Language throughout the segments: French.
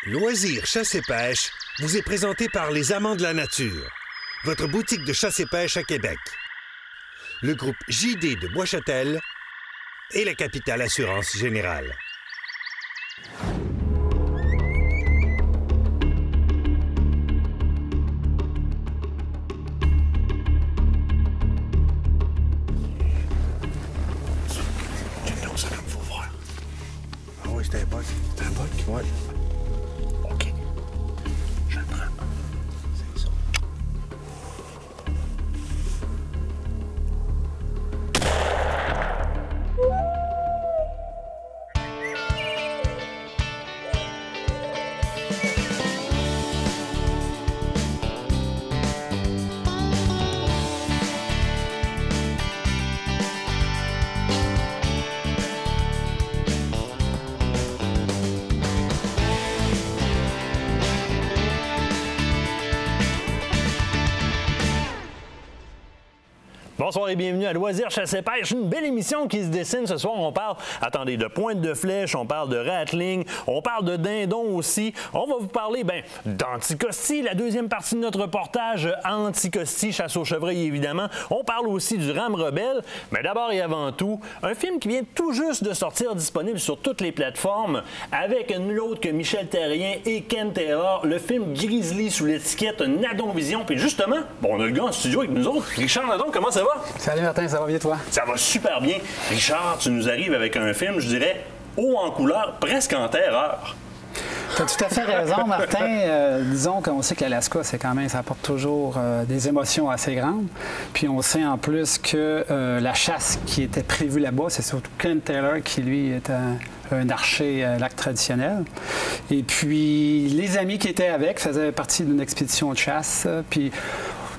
Loisirs chasse et pêche vous est présenté par les Amants de la Nature, votre boutique de chasse et pêche à Québec. Le groupe JD de Boischâtel et la Capitale Assurance Générale. C'était un bug. C'était un bug? Oui. OK. Je le prends. C'est ça. Bonsoir et bienvenue à Loisirs chasse et pêche, une belle émission qui se dessine ce soir. On parle, attendez, de pointe de flèche, on parle de rattling, on parle de dindon aussi. On va vous parler, d'anticosti, la deuxième partie de notre reportage anticosti, chasse au chevreuil évidemment. On parle aussi du rame rebelle, mais d'abord et avant tout, un film qui vient tout juste de sortir, disponible sur toutes les plateformes, avec nul autre que Michel Therrien et Ken Taylor, le film Grizzly sous l'étiquette Nadon Vision. Puis justement, on a le gars en studio avec nous autres. Richard Nadon, comment ça va? Salut Martin, ça va bien toi? Ça va super bien. Richard, tu nous arrives avec un film, je dirais, haut en couleur, presque en terreur. Tu as tout à fait raison, Martin. Disons qu'on sait que l'Alaska, ça apporte toujours des émotions assez grandes. Puis on sait en plus que la chasse qui était prévue là-bas, c'est surtout Ken Taylor qui, lui, est un archer lac traditionnel. Et puis les amis qui étaient avec faisaient partie d'une expédition de chasse. Puis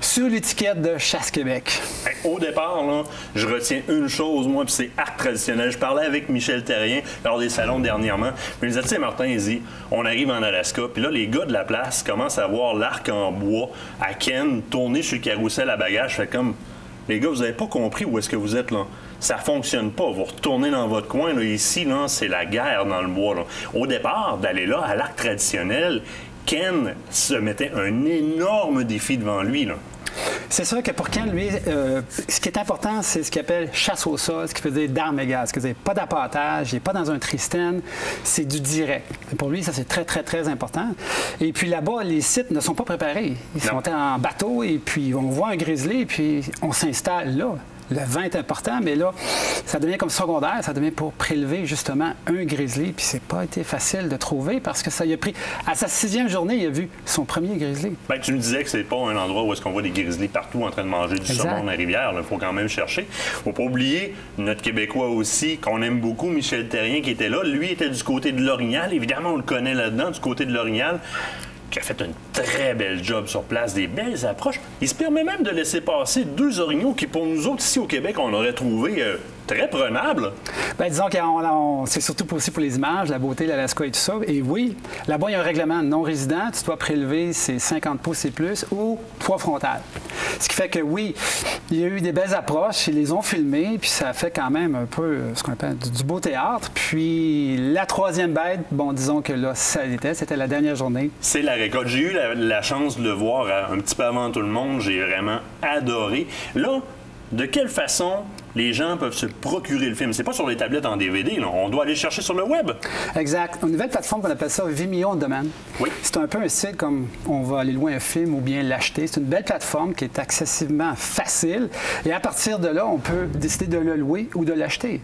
sur l'étiquette de Chasse Québec. Au départ, là, je retiens une chose, moi, puis c'est arc traditionnel. Je parlais avec Michel Therrien lors des salons dernièrement. Il me disait, tu sais, Martin, il dit, on arrive en Alaska, puis là, les gars de la place commencent à voir l'arc en bois à Ken tourner sur le carrousel à bagages. Fait comme, les gars, vous n'avez pas compris où est-ce que vous êtes, là. Ça fonctionne pas. Vous retournez dans votre coin. Là. Ici, là, c'est la guerre dans le bois. Là. Au départ, d'aller là, à l'arc traditionnel, Ken se mettait un énorme défi devant lui. Là. C'est sûr que pour Ken, lui, ce qui est important, c'est ce qu'il appelle chasse au sol, ce qui veut dire d'armes égales, ce qui veut dire pas d'appâtage, il n'est pas dans un tristène, c'est du direct. Et pour lui, ça, c'est très, très, très important. Et puis là-bas, les sites ne sont pas préparés. Ils sont en bateau et puis on voit un grizzly et puis on s'installe là. Le vent est important, mais là, ça devient comme secondaire, ça devient pour prélever justement un grizzly. Puis c'est pas été facile de trouver parce que ça y a pris... À sa 6e journée, il a vu son premier grizzly. Bien, tu nous disais que c'est pas un endroit où est-ce qu'on voit des grizzlies partout en train de manger du saumon dans la rivière. Il faut quand même chercher. Faut pas oublier notre Québécois aussi, qu'on aime beaucoup, Michel Therrien, qui était là. Lui était du côté de l'Orignal. Évidemment, on le connaît là-dedans, du côté de l'Orignal, qui a fait un très bel job sur place, des belles approches. Il se permet même de laisser passer 2 orignaux qui, pour nous autres, ici au Québec, on aurait trouvé très prenables. Bien, disons que c'est surtout aussi pour les images, la beauté, l'Alaska et tout ça. Et oui, là-bas, il y a un règlement non-résident. Tu dois prélever ces 50 pouces et plus ou poids frontal. Ce qui fait que oui, il y a eu des belles approches, ils les ont filmées, puis ça a fait quand même un peu ce qu'on appelle du beau théâtre. Puis la 3e bête, bon, disons que là, c'était la dernière journée. C'est la récolte. J'ai eu la chance de le voir un petit peu avant tout le monde. J'ai vraiment adoré. Là, de quelle façon les gens peuvent se procurer le film? C'est pas sur les tablettes en DVD, là. On doit aller le chercher sur le web. Exact. Une nouvelle plateforme qu'on appelle ça Vimeo On Demand. Oui. C'est un peu un site comme on va aller louer un film ou bien l'acheter. C'est une belle plateforme qui est accessiblement facile. Et à partir de là, on peut décider de le louer ou de l'acheter.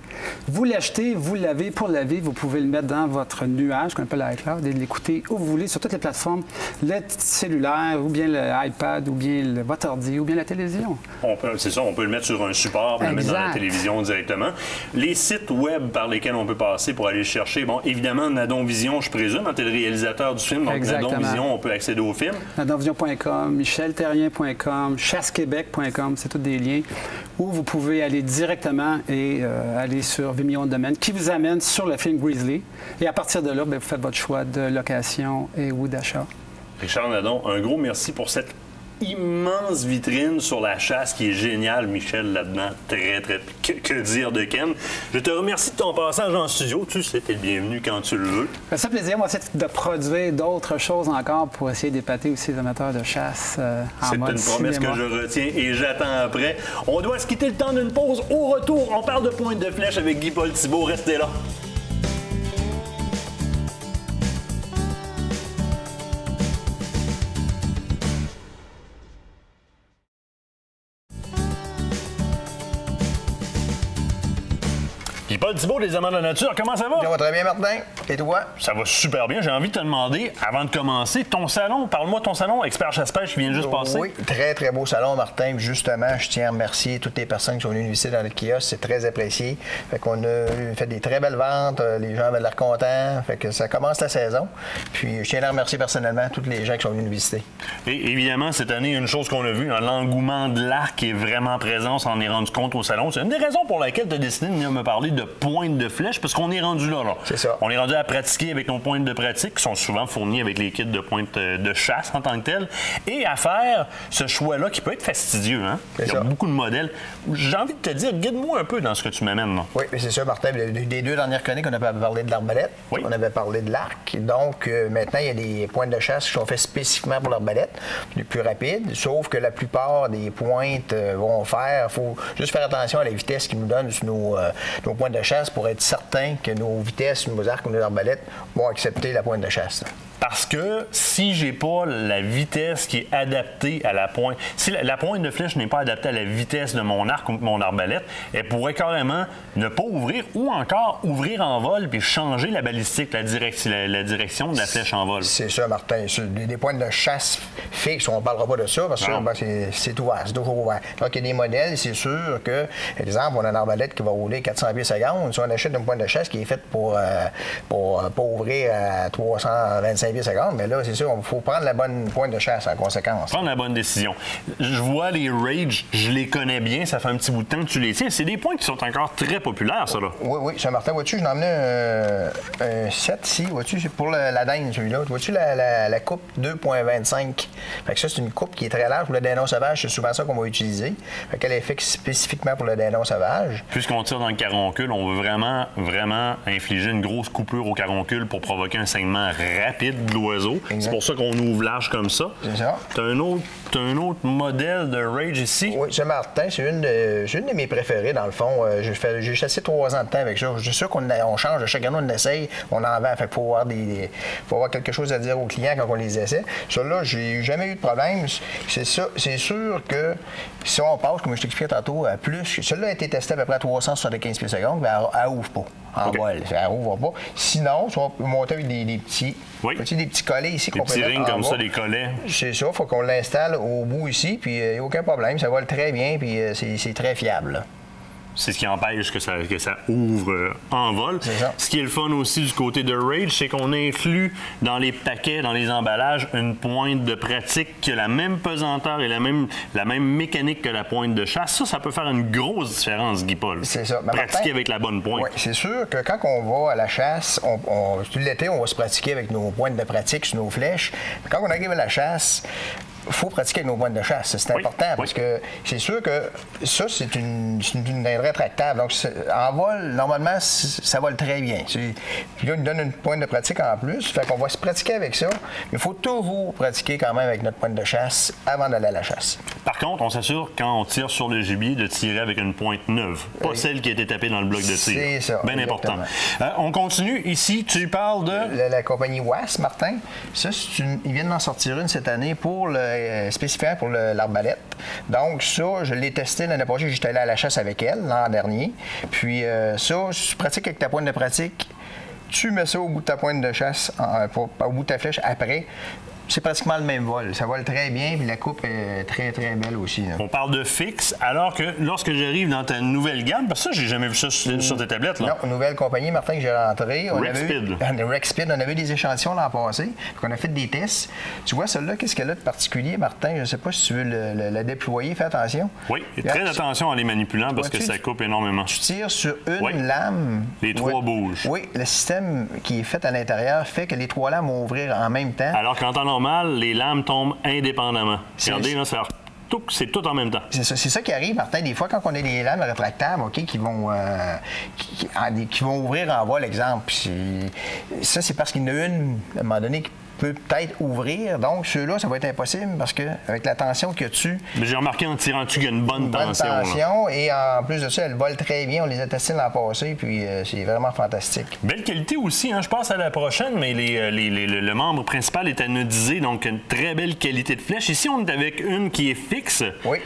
Vous l'achetez, vous l'avez pour la vie. Vous pouvez le mettre dans votre nuage, qu'on appelle l'iCloud, et l'écouter où vous voulez sur toutes les plateformes, le cellulaire, ou bien l'iPad, ou bien votre ordi, ou bien la télévision. C'est ça, on peut le mettre sur un support, le mettre dans la télévision directement. Les sites web par lesquels on peut passer pour aller chercher, bon, évidemment, Nadon Vision, je présume, tu es le réalisateur du film, donc Nadon Vision, on peut accéder au film. Nadonvision.com, micheltherrien.com, chassequebec.com, c'est tous des liens où vous pouvez aller directement et aller sur Vimeo On Demand, qui vous amène sur le film Grizzly. Et à partir de là, vous faites votre choix de location et ou d'achat. Richard Nadon, un gros merci pour cette immense vitrine sur la chasse qui est géniale, Michel, là-dedans. Très, très... Que dire de Ken? Je te remercie de ton passage en studio. Tu sais, t'es le bienvenu quand tu le veux. Ça fait plaisir, moi, c'est de produire d'autres choses encore pour essayer d'épater aussi les amateurs de chasse en mode C'est une promesse cinéma. que je retiens et j'attends après. On doit se quitter le temps d'une pause. Au retour, on parle de pointe de flèche avec Guy-Paul Thibault. Restez là. Guy-Paul Thibault, des Amants de la Nature, comment ça va? Ça va très bien, Martin. Et toi? Ça va super bien. J'ai envie de te demander, avant de commencer, ton salon, parle-moi de ton salon, Expert Chasse-Pêche, qui vient juste passer. Oui, très, très beau salon, Martin. Justement, je tiens à remercier toutes les personnes qui sont venues visiter dans le kiosque. C'est très apprécié. Fait qu'on a fait des très belles ventes. Les gens avaient l'air contents. Fait que ça commence la saison. Puis, je tiens à remercier personnellement tous les gens qui sont venus nous visiter. Et évidemment, cette année, une chose qu'on a vue, l'engouement de l'arc est vraiment présent. On s'en est rendu compte au salon. C'est une des raisons pour laquelle tu as décidé de venir me parler de pointe de flèche, parce qu'on est rendu là. C'est ça. On est rendu à pratiquer avec nos pointes de pratique, qui sont souvent fournies avec les kits de pointe de chasse en tant que tel, et à faire ce choix-là qui peut être fastidieux. Hein? Il y a beaucoup de modèles. J'ai envie de te dire, guide-moi un peu dans ce que tu m'amènes. Là. Oui, c'est ça, Martin. Des deux dernières chroniques, on avait parlé de l'arbalète. Oui. On avait parlé de l'arc. Donc, maintenant, il y a des pointes de chasse qui sont faites spécifiquement pour l'arbalète, les plus rapides. Sauf que la plupart des pointes vont faire. Il faut juste faire attention à la vitesse qu'ils nous donnent sur nos pointes de chasse pour être certain que nos vitesses, nos arcs ou nos arbalètes vont accepter la pointe de chasse. Parce que si j'ai pas la vitesse qui est adaptée à la pointe, si la pointe de flèche n'est pas adaptée à la vitesse de mon arc ou de mon arbalète, elle pourrait carrément ne pas ouvrir ou encore ouvrir en vol puis changer la balistique, la direction de la flèche en vol. C'est ça, Martin. Des pointes de chasse fixes, on ne parlera pas de ça parce que c'est ouvert, c'est toujours ouvert. Donc, il y a des modèles, c'est sûr que, par exemple, on a une arbalète qui va rouler 400 pieds secondes. Si on achète une pointe de chasse qui est faite pour pas ouvrir à 325 pieds secondes, mais là, c'est sûr, il faut prendre la bonne pointe de chasse en conséquence. Prendre la bonne décision. Je vois les Rage, je les connais bien, ça fait un petit bout de temps que tu les tiens. C'est des points qui sont encore très populaires, ça, là. Oui, Saint-Martin, vois-tu, j'en ai emmené un 7 ici, vois-tu, c'est pour la dinde, celui-là. Vois-tu la coupe 2.25? Fait que ça, c'est une coupe qui est très large pour le dindon sauvage, c'est souvent ça qu'on va utiliser. Fait qu'elle est faite spécifiquement pour le dindon sauvage. Puisqu'on tire dans le caroncule, on veut vraiment, vraiment infliger une grosse coupure au caroncule pour provoquer un saignement rapide de l'oiseau. C'est pour ça qu'on ouvre large comme ça. C'est ça. T'as un autre modèle de Rage ici? Oui, Saint-Martin, c'est une de mes préférées, dans le fond. J'ai chassé 3 ans de temps avec ça. Je suis sûr qu'on change, chaque année on essaye, on en vend. Fait qu'il faut avoir quelque chose à dire aux clients quand on les essaie. Celle-là, j'ai jamais eu de problème. C'est ça. C'est sûr que si on passe, comme je t'expliquais tantôt, à plus, celle-là a été testée à peu près à 375 pieds secondes, mais elle ouvre pas. En vol, elle ouvre pas. Sinon, si on peut monter avec des petits. Oui. Des petits collets ici qu'on peut petits mettre rings en comme bas. ça, des collets. C'est ça, il faut qu'on l'installe au bout ici, puis il n'y a aucun problème. Ça vole très bien, puis c'est très fiable. Là. C'est ce qui empêche que ça ouvre en vol. C'est ça. Ce qui est le fun aussi du côté de Rage, c'est qu'on inclut dans les paquets, dans les emballages, une pointe de pratique qui a la même pesanteur et la même mécanique que la pointe de chasse. Ça peut faire une grosse différence, Guy-Paul. C'est ça. Pratiquer avec la bonne pointe. Oui, c'est sûr que quand on va à la chasse, tout l'été, on va se pratiquer avec nos pointes de pratique sur nos flèches. Mais quand on arrive à la chasse, il faut pratiquer avec nos pointes de chasse. C'est important parce que c'est sûr que ça, c'est une rétractable. Donc, en vol, normalement, ça vole très bien. Puis là, il nous donne une pointe de pratique en plus. Fait qu'on va se pratiquer avec ça. Mais il faut toujours pratiquer quand même avec notre pointe de chasse avant d'aller à la chasse. Par contre, on s'assure, quand on tire sur le gibier, de tirer avec une pointe neuve. Pas celle qui a été tapée dans le bloc de tir. C'est ça. Bien important. On continue. Ici, tu parles de... La compagnie WAS, Martin. Ça, ils viennent d'en sortir une cette année spécifiquement pour l'arbalète. Donc, ça, je l'ai testé l'année passée. J'étais allé à la chasse avec elle l'an dernier. Puis, ça, si tu pratiques avec ta pointe de pratique, tu mets ça au bout de ta pointe de chasse, au bout de ta flèche après. C'est pratiquement le même vol. Ça vole très bien, puis la coupe est très, très belle aussi. Là. On parle de fixe, alors que lorsque j'arrive dans ta nouvelle gamme, parce que ça, j'ai jamais vu ça sur tes tablettes. Là. Non, nouvelle compagnie, Martin, que j'ai rentré. Rexpeed. On avait des échantillons l'an passé, puis on a fait des tests. Tu vois, celle-là, qu'est-ce qu'elle a de particulier, Martin? Je ne sais pas si tu veux la déployer. Fais attention. Oui, très attention en les manipulant, parce que ça coupe énormément. Tu tires sur une lame. Les 3 bougent. Oui, le système qui est fait à l'intérieur fait que les 3 lames vont ouvrir en même temps. Alors qu'en temps normal, les lames tombent indépendamment. Regardez, là, c'est tout en même temps. C'est ça qui arrive, Martin. Des fois, quand on a des lames rétractables, OK, qui vont ouvrir en vol, l'exemple. Ça, c'est parce qu'il y en a une, à un moment donné, qui peut peut-être ouvrir. Donc, ceux-là, ça va être impossible parce qu'avec la tension qu'il y a dessus... Mais j'ai remarqué en tirant dessus qu'il y a une bonne tension. Et en plus de ça, elles volent très bien. On les a testés l'an passé, puis c'est vraiment fantastique. Belle qualité aussi, hein? Je passe à la prochaine, mais le membre principal est anodisé, donc une très belle qualité de flèche. Ici, on est avec une qui est fixe. Oui.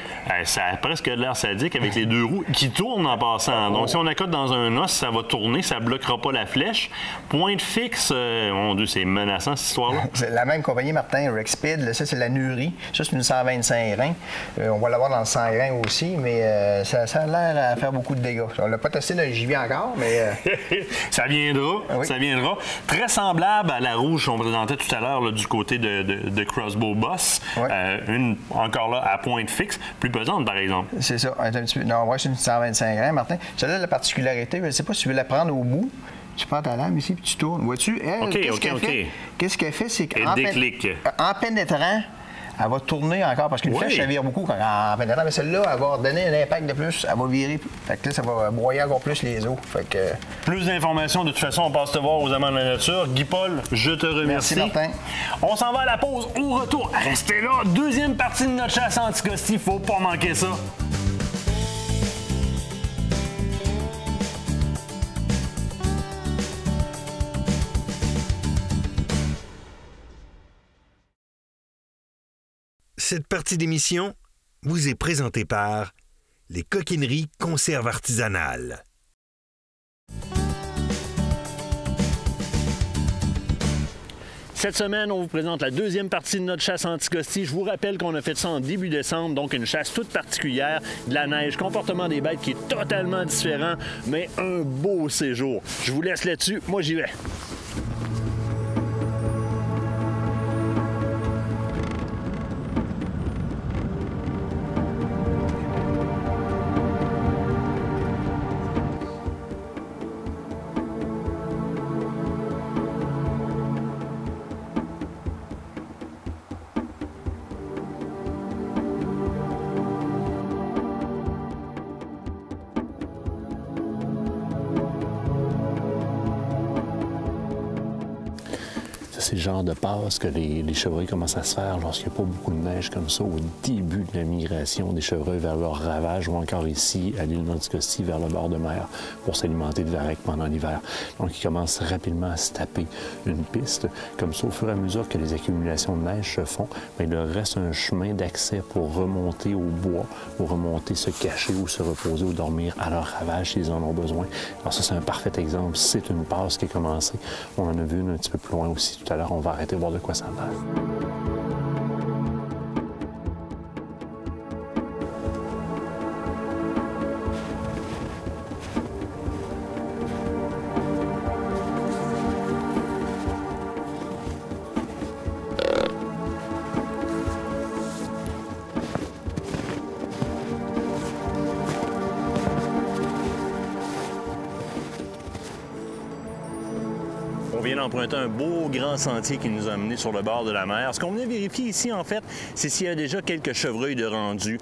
Ça a presque de l'air sadique avec les deux roues qui tournent en passant. Donc, si on accote dans un os, ça va tourner, ça ne bloquera pas la flèche. Pointe fixe, mon Dieu, c'est menaçant cette histoire-là. C'est la même compagnie, Martin, Rexpeed. Là, ça, c'est la Nuri. Ça, c'est une 125 reins. On va l'avoir dans le 100 reins aussi, mais ça a l'air à faire beaucoup de dégâts. On ne l'a pas testé dans le JV encore, mais... Ça viendra, oui. Ça viendra. Très semblable à la rouge qu'on présentait tout à l'heure du côté de Crossbow Boss. Oui. Une, encore là, à pointe fixe, plus pesante, par exemple. C'est ça. Un petit peu... Non, ouais, c'est une 125 reins, Martin. Celle-là, la particularité, je ne sais pas si tu veux la prendre au bout. Tu prends ta lame ici, puis tu tournes. Vois-tu, elle, qu'est-ce qu'elle fait? C'est qu'en pénétrant, elle va tourner encore, parce qu'une flèche, elle vire beaucoup en pénétrant. Mais celle-là, elle va donner un impact de plus, elle va virer. Fait que là, ça va broyer encore plus les os. Fait que... Plus d'informations, de toute façon, on passe te voir aux Amants de la nature. Guy-Paul, je te remercie. Merci, Martin. On s'en va à la pause. Au retour, restez là. Deuxième partie de notre chasse anti-Costi. Faut pas manquer ça. Cette partie d'émission vous est présentée par les coquineries Conserve artisanales. Cette semaine, on vous présente la deuxième partie de notre chasse anti-Costi. Je vous rappelle qu'on a fait ça en début décembre, donc une chasse toute particulière, de la neige, comportement des bêtes qui est totalement différent, mais un beau séjour. Je vous laisse là-dessus, moi j'y vais. C'est le genre de passe que les chevreuils commencent à se faire lorsqu'il n'y a pas beaucoup de neige comme ça au début de la migration des chevreuils vers leur ravage ou encore ici à l'île d'Anticosti vers le bord de mer pour s'alimenter de varech pendant l'hiver. Donc ils commencent rapidement à se taper une piste. Comme ça, au fur et à mesure que les accumulations de neige se font, bien, il leur reste un chemin d'accès pour remonter au bois, pour remonter se cacher ou se reposer ou dormir à leur ravage s'ils en ont besoin. Alors ça, c'est un parfait exemple. C'est une passe qui est commencée. On en a vu une un petit peu plus loin aussi tout à l'heure. On va arrêter de voir de quoi ça a l'air. On vient d'emprunter un beau grand sentier qui nous a amenés sur le bord de la mer. Ce qu'on venait vérifier ici, en fait, c'est s'il y a déjà quelques chevreuils de rendu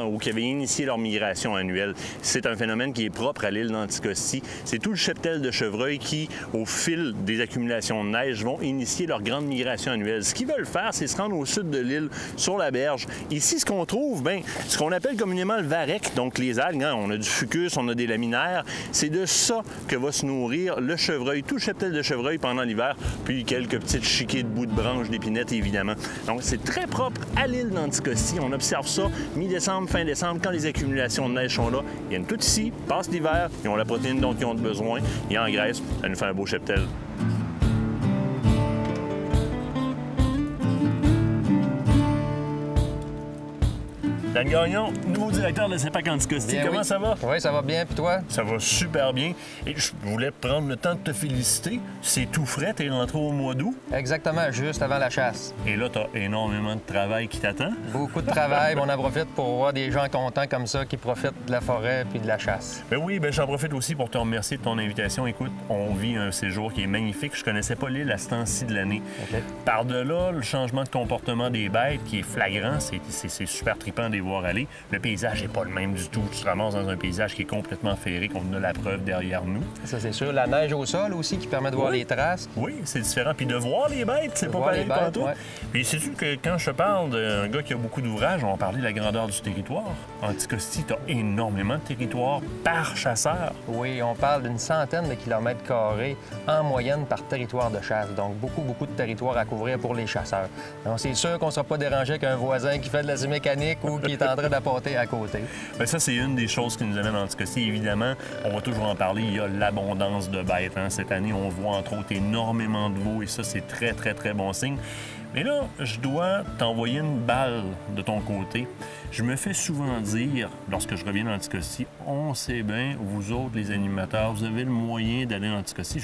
ou qui avaient initié leur migration annuelle. C'est un phénomène qui est propre à l'île d'Anticosti. C'est tout le cheptel de chevreuils qui, au fil des accumulations de neige, vont initier leur grande migration annuelle. Ce qu'ils veulent faire, c'est se rendre au sud de l'île, sur la berge. Ici, ce qu'on trouve, bien, ce qu'on appelle communément le varech, donc les algues, on a du fucus, on a des laminaires, c'est de ça que va se nourrir le chevreuil, tout le cheptel de chevreuil pendant l'hiver, puis quelques petites chiquées de bouts de branches d'épinettes, évidemment. Donc, c'est très propre à l'île d'Anticosti. On observe ça mi-décembre, fin décembre, quand les accumulations de neige sont là. Ils viennent tous ici, passent l'hiver, ils ont la protéine dont ils ont besoin, ils engraissent, ça nous fait un beau cheptel. Dan Gagnon, nouveau directeur de CEPAC Anticosti. Comment ça va? Oui, ça va bien. Puis toi? Ça va super bien. Et je voulais prendre le temps de te féliciter. C'est tout frais, t'es rentré au mois d'août. Exactement, juste avant la chasse. Et là, t'as énormément de travail qui t'attend. Beaucoup de travail, mais on en profite pour voir des gens contents comme ça qui profitent de la forêt puis de la chasse. Ben oui, j'en profite aussi pour te remercier de ton invitation. Écoute, on vit un séjour qui est magnifique. Je connaissais pas l'île à ce temps-ci de l'année. Okay. Par-delà, le changement de comportement des bêtes qui est flagrant, c'est super trippant de les voir aller. Le paysage n'est pas le même du tout. Tu te ramasses dans un paysage qui est complètement féerique. On a la preuve derrière nous. Ça, c'est sûr. La neige au sol aussi qui permet de voir les traces. Oui, c'est différent. Puis de voir les bêtes, c'est pas pareil partout. Ouais. Puis sais-tu que quand je te parle d'un gars qui a beaucoup d'ouvrages, on va parler de la grandeur du territoire. Anticosti, tu as énormément de territoire par chasseur. Oui, on parle d'une centaine de kilomètres carrés en moyenne par territoire de chasse. Donc, beaucoup de territoire à couvrir pour les chasseurs. Donc, c'est sûr qu'on ne sera pas dérangé avec un voisin qui fait de la scie mécanique ou qui est en train d'apporter à côté. Bien, ça, c'est une des choses qui nous amène en Anticosti. Évidemment, on va toujours en parler. Il y a l'abondance de bêtes. Cette année, on voit entre autres énormément de veaux et ça, c'est très bon signe. Mais là, je dois t'envoyer une balle de ton côté. Je me fais souvent dire, lorsque je reviens d'Anticosti, on sait bien, vous autres, les animateurs, vous avez le moyen d'aller en Anticosti.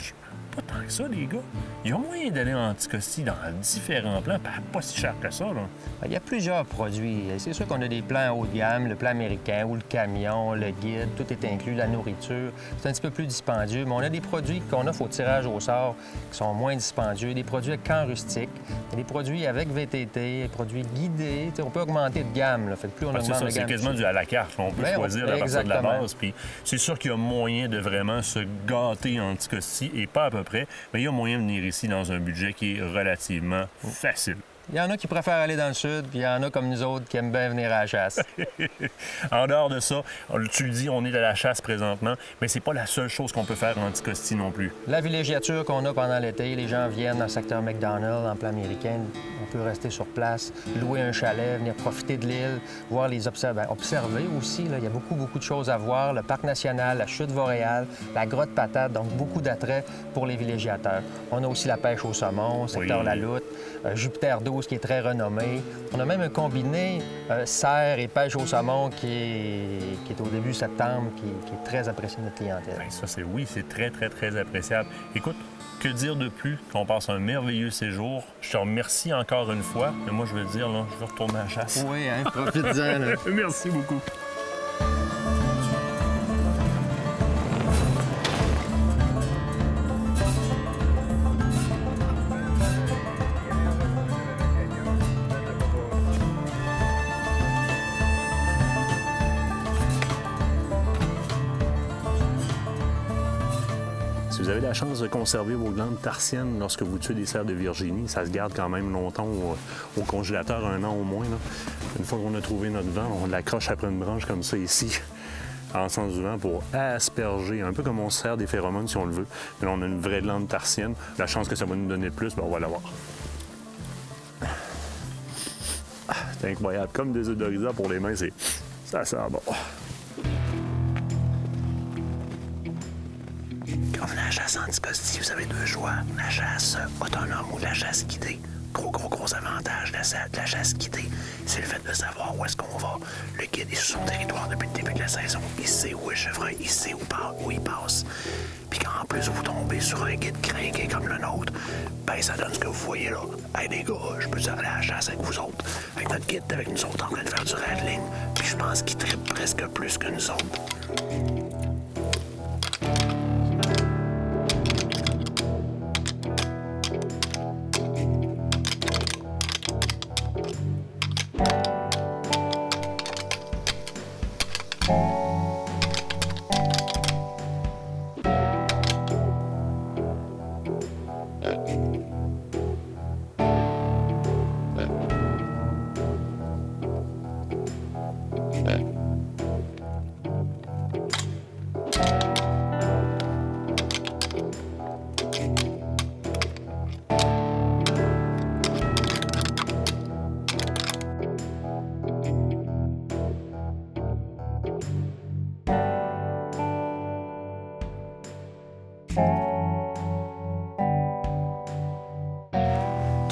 Pas tant que ça, les gars. Il y a moyen d'aller en Anticosti dans différents plans, pas si cher que ça, là. Il y a plusieurs produits. C'est sûr qu'on a des plans haut de gamme, le plan américain ou le camion, le guide, tout est inclus, la nourriture. C'est un petit peu plus dispendieux, mais on a des produits qu'on offre au tirage au sort qui sont moins dispendieux, des produits avec camp rustique, des produits avec VTT, des produits guidés. On peut augmenter de gamme, là. Fait que plus on augmente de gamme... C'est quasiment du à la carte. On peut choisir à partir de la base. Puis c'est sûr qu'il y a moyen de vraiment se gâter en Anticosti et pas à peu près, mais il y a moyen de venir ici dans un budget qui est relativement facile. Il y en a qui préfèrent aller dans le sud, puis il y en a comme nous autres qui aiment bien venir à la chasse. En dehors de ça, tu le dis, on est à la chasse présentement, mais c'est pas la seule chose qu'on peut faire en Anticosti non plus. La villégiature qu'on a pendant l'été, les gens viennent dans le secteur McDonald's, en plan américain. On peut rester sur place, louer un chalet, venir profiter de l'île, voir les observer aussi. Là, il y a beaucoup de choses à voir. Le parc national, la chute Vauréal, la grotte Patate, donc beaucoup d'attraits pour les villégiateurs. On a aussi la pêche au saumon, secteur La Loutre, Jupiter 12 qui est très renommé. On a même un combiné serre et pêche au saumon qui est au début septembre, qui est très apprécié de notre clientèle. Bien, ça, c'est très appréciable. Écoute, que dire de plus qu'on passe un merveilleux séjour? Je te remercie encore une fois, mais moi, je veux dire, là, je vais retourner à la chasse. Oui, hein, profite-en. Merci beaucoup. Si vous avez la chance de conserver vos glandes tarsiennes lorsque vous tuez des cerfs de Virginie, ça se garde quand même longtemps au congélateur, 1 an au moins. Là. Une fois qu'on a trouvé notre vent, on l'accroche après une branche comme ça ici, en sens du vent, pour asperger, un peu comme on se sert des phéromones si on le veut. Mais là, on a une vraie glande tarsienne. La chance que ça va nous donner le plus, on va l'avoir. C'est incroyable. Comme des odorisants pour les mains, ça sent bon. Quand vous venez à la chasse en Anticosti, vous avez 2 choix. La chasse autonome ou la chasse guidée. Gros avantage de la chasse guidée, c'est le fait de savoir où est-ce qu'on va. Le guide est sur son territoire depuis le début de la saison. Il sait où est le chevreuil, il sait où il passe. Puis quand en plus vous tombez sur un guide crinqué comme le nôtre, ben ça donne ce que vous voyez là. Hey les gars, je peux aller à la chasse avec vous autres. Avec notre guide avec nous autres en train de faire du rattling. Puis je pense qu'il trippe presque plus que nous autres.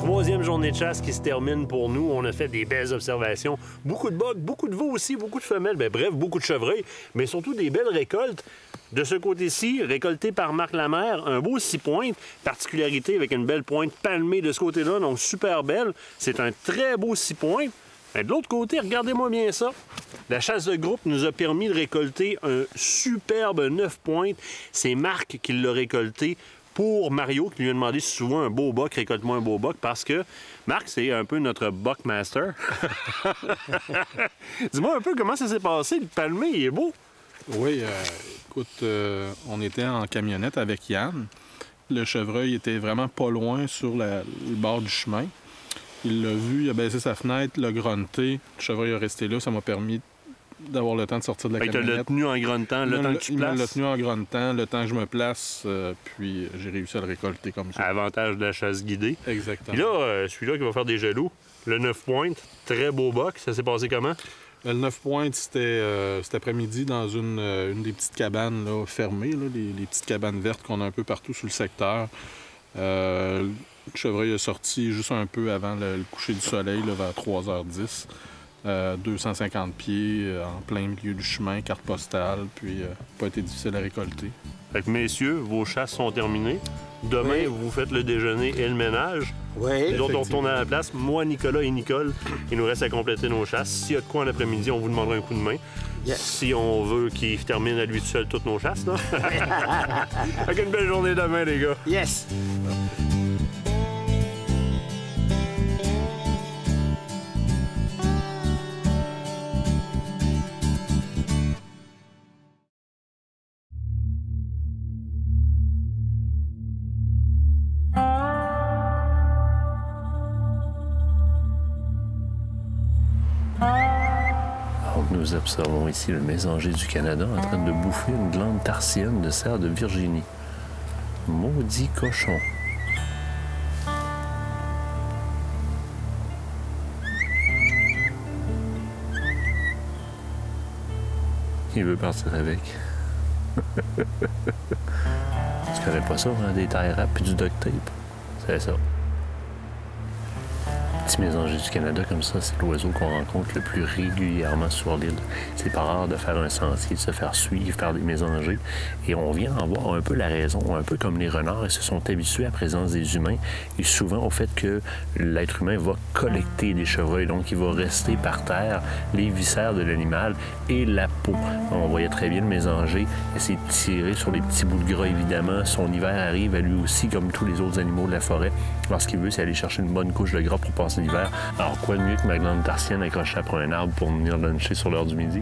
Troisième journée de chasse qui se termine pour nous. On a fait des belles observations. Beaucoup de bocs, beaucoup de veaux aussi, beaucoup de femelles. Bien, bref, beaucoup de chevreuils, mais surtout des belles récoltes. De ce côté-ci, récolté par Marc Lamère, un beau 6 pointes, particularité avec une belle pointe palmée de ce côté-là, donc super belle. C'est un très beau 6 pointes. Et de l'autre côté, regardez-moi bien ça. La chasse de groupe nous a permis de récolter un superbe 9 pointes. C'est Marc qui l'a récolté pour Mario, qui lui a demandé souvent un beau boc, récolte-moi un beau boc, parce que Marc, c'est un peu notre buckmaster. Dis-moi un peu comment ça s'est passé. Le palmé, il est beau. Oui, écoute, on était en camionnette avec Yann. Le chevreuil était vraiment pas loin sur le bord du chemin. Il l'a vu, il a baissé sa fenêtre, l'a grunté. Le chevreuil est resté là, ça m'a permis d'avoir le temps de sortir de la camionnette. Il t'a tenu en gruntant, le temps que tu te places? Il m'a tenu en gruntant, le temps que je me place, puis j'ai réussi à le récolter comme ça. Avantage de la chasse guidée. Exactement. Puis là, celui-là qui va faire des jaloux, le 9 pointes, très beau boc. Ça s'est passé comment? Le 9 pointes, c'était cet après-midi dans une des petites cabanes là, fermées, là, les petites cabanes vertes qu'on a un peu partout sur le secteur. Le chevreuil est sorti juste un peu avant le coucher du soleil, là, vers 3h10. 250 pieds en plein milieu du chemin, carte postale, puis pas été difficile à récolter. Fait que, messieurs, vos chasses sont terminées. Demain, vous faites le déjeuner et le ménage. Oui. Nous autres, on retourne à la place. Moi, Nicolas et Nicole, il nous reste à compléter nos chasses. S'il y a de quoi en après-midi, on vous demandera un coup de main. Yes. Si on veut qu'il termine à lui tout seul toutes nos chasses, là. Fait qu'une belle journée demain, les gars. Yes. Nous observons ici le mésanger du Canada en train de bouffer une glande tarsienne de cerf de Virginie. Maudit cochon. Il veut partir avec. Tu connais pas ça, hein? Des tie wraps puis du duct tape? C'est ça. Petit mésanger du Canada comme ça, c'est l'oiseau qu'on rencontre le plus régulièrement sur l'île. C'est pas rare de faire un sentier, de se faire suivre par des mésangers. Et on vient en voir un peu la raison, un peu comme les renards, ils se sont habitués à la présence des humains et souvent au fait que l'être humain va collecter des chevreuils. Donc, il va rester par terre les viscères de l'animal et la peau. On voyait très bien le mésanger essayer de tirer sur les petits bouts de gras, évidemment. Son hiver arrive à lui aussi, comme tous les autres animaux de la forêt. Alors, ce qu'il veut, c'est aller chercher une bonne couche de gras pour passer l'hiver. Alors, quoi de mieux que ma glande tarsienne accrochée après un arbre pour venir luncher sur l'heure du midi?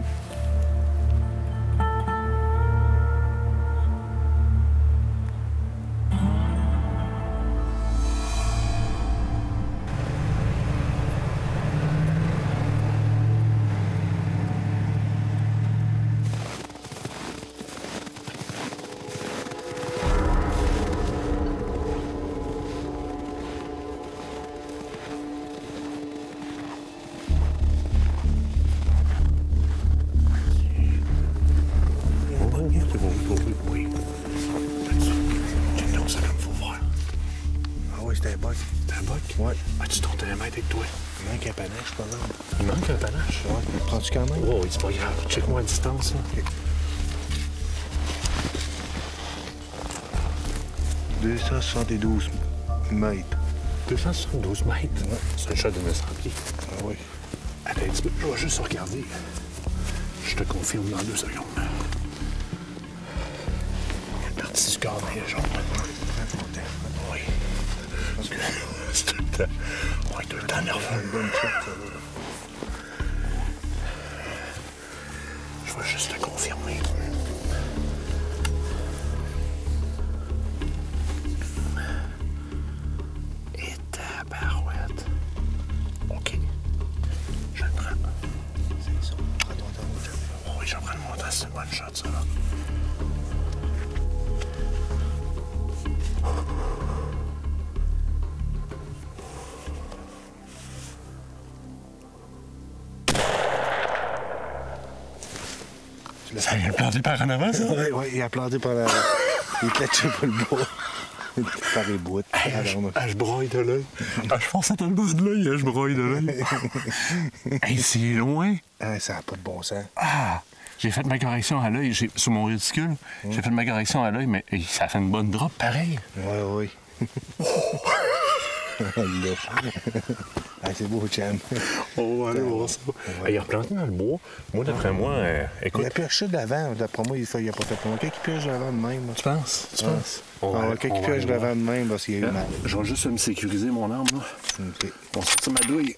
C'était un boc. T'as un boc? Ouais. As-tu ton télémètre avec toi? Il manque un panache, par exemple. Il manque un panache? Ouais. Prends-tu quand même? Oh, c'est pas grave. Check-moi à distance, là. Okay. 272 mètres. 272 mètres? Ouais. C'est un chat de 900 pieds. Ah oui. Attends un petit peu, je vais juste regarder. Je te confirme dans 2 secondes. Il y a une partie du corps dans les jambes. Oui. Parce que C'est tout le temps. Ouais, tout le temps nerveux. une bonne shot, ça va. Je vais juste te confirmer. Et tabarouette. OK. Je le prends. C'est ça. Attends, Oui, je vais prendre mon temps. C'est une bonne shot, ça, là. Ça vient de planter par en avant, ça? Oui, il a planté par la... Il catchait pas le bois. Par les boîtes. Je broille de l'œil. Je pensais tellement de l'œil, je broille de l'œil. Hey, c'est loin. Ça n'a pas de bon sens. J'ai fait ma correction à l'œil, sur mon réticule. J'ai fait ma correction à l'œil, mais ça fait une bonne drop, pareil. Oui. C'est beau, Cham. On va aller voir ça. Il a replanté dans le bois. Moi, d'après moi, écoute... Il a pioché d'avant. D'après moi, il a pas fait pour moi. Quelqu'un qui pioche d'avant de même. Tu penses? Quelqu'un qui pioche d'avant de même, parce qu'il y a eu mal. Je vais juste me sécuriser mon arme, là. OK. On va sortir ma douille.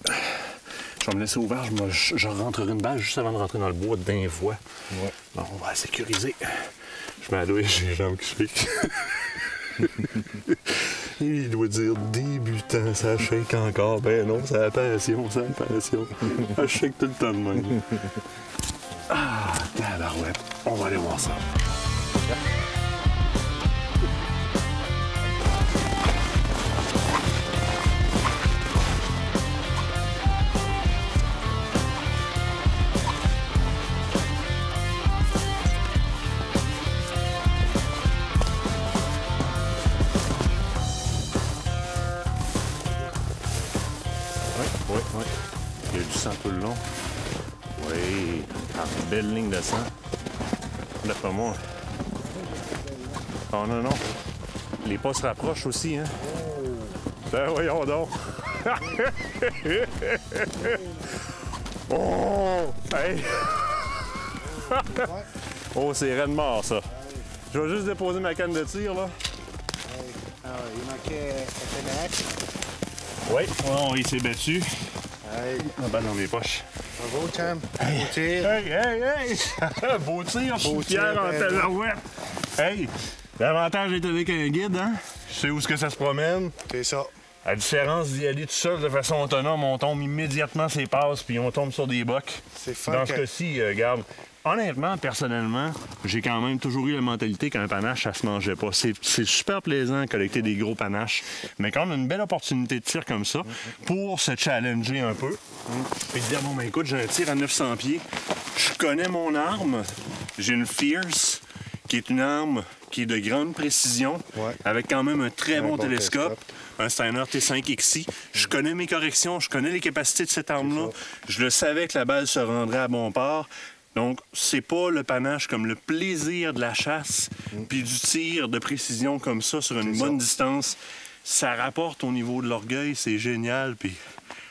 Je vais me laisser ouvert. Je rentrerai une balle juste avant de rentrer dans le bois d'un fois. Ouais. Bon, on va la sécuriser. Je mets la douille, j'ai les jambes qui se piquent. Il doit dire débutant, ça shake encore. Ben non, c'est la passion, c'est la passion. Ça shake tout le temps de même. Tabarouette. On va aller voir ça. Oui. Il y a du sang tout le long. Oui, une belle ligne de sang. D'après moi. Oh non. Les pas se rapprochent aussi, hein? Ben voyons donc. Oh! Hey! Oh, c'est raide mort, ça. Je vais juste déposer ma canne de tir, là. Il manquait un pénac. Oui. Oh, il s'est battu. Hey. La balle dans mes poches. Bravo, Cham. Beau tir. Hey! Beau tir, je suis fier en tir, tabarouette. Hey! L'avantage d'être avec un guide, hein? Je sais où est-ce que ça se promène. C'est ça. À la différence d'y aller tout seul de façon autonome, on tombe immédiatement ses passes puis on tombe sur des bocs. C'est fun. Dans ce cas-ci, regarde, honnêtement, personnellement, j'ai quand même toujours eu la mentalité qu'un panache, ça se mangeait pas. C'est super plaisant de collecter des gros panaches, mais quand on a une belle opportunité de tir comme ça, pour se challenger un peu, et se dire, bon, ben écoute, j'ai un tir à 900 pieds, je connais mon arme, j'ai une Fierce, qui est une arme qui est de grande précision, avec quand même un très bon télescope. Un Steiner T5XI. Je connais mes corrections, je connais les capacités de cette arme-là. Je le savais que la balle se rendrait à bon port. Donc, c'est pas le panache comme le plaisir de la chasse, puis du tir de précision comme ça sur une bonne distance. Ça rapporte au niveau de l'orgueil, c'est génial, puis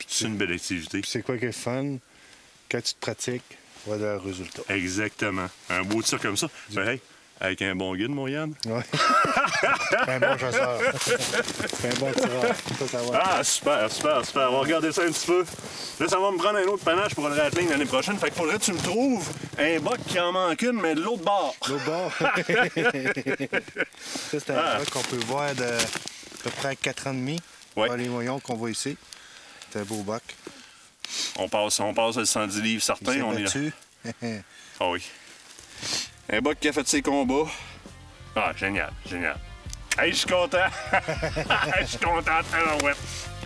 c'est une belle activité. Puis c'est quoi qui est fun? Quand tu te pratiques, tu vas avoir un résultat. Exactement. Un beau tir comme ça. Ben, hey, avec un bon guide, mon Yann. Oui. Un bon chasseur. Un bon tireur. Ça va. Ah, super. On va regarder ça un petit peu. Là, ça va me prendre un autre panache pour le Rattling l'année prochaine. Fait qu'il faudrait que tu me trouves un boc qui en manque une, mais de l'autre bord. L'autre bord? Ça, c'est un boc qu'on peut voir de à peu près 4 ans et demi. Dans les moyons qu'on voit ici. C'est un beau boc. On passe à 110 livres certains. On est dessus. Ah oui. Un boc qui a fait ses combats. Ah, génial. Hey, je suis content. Je suis content de faire la web.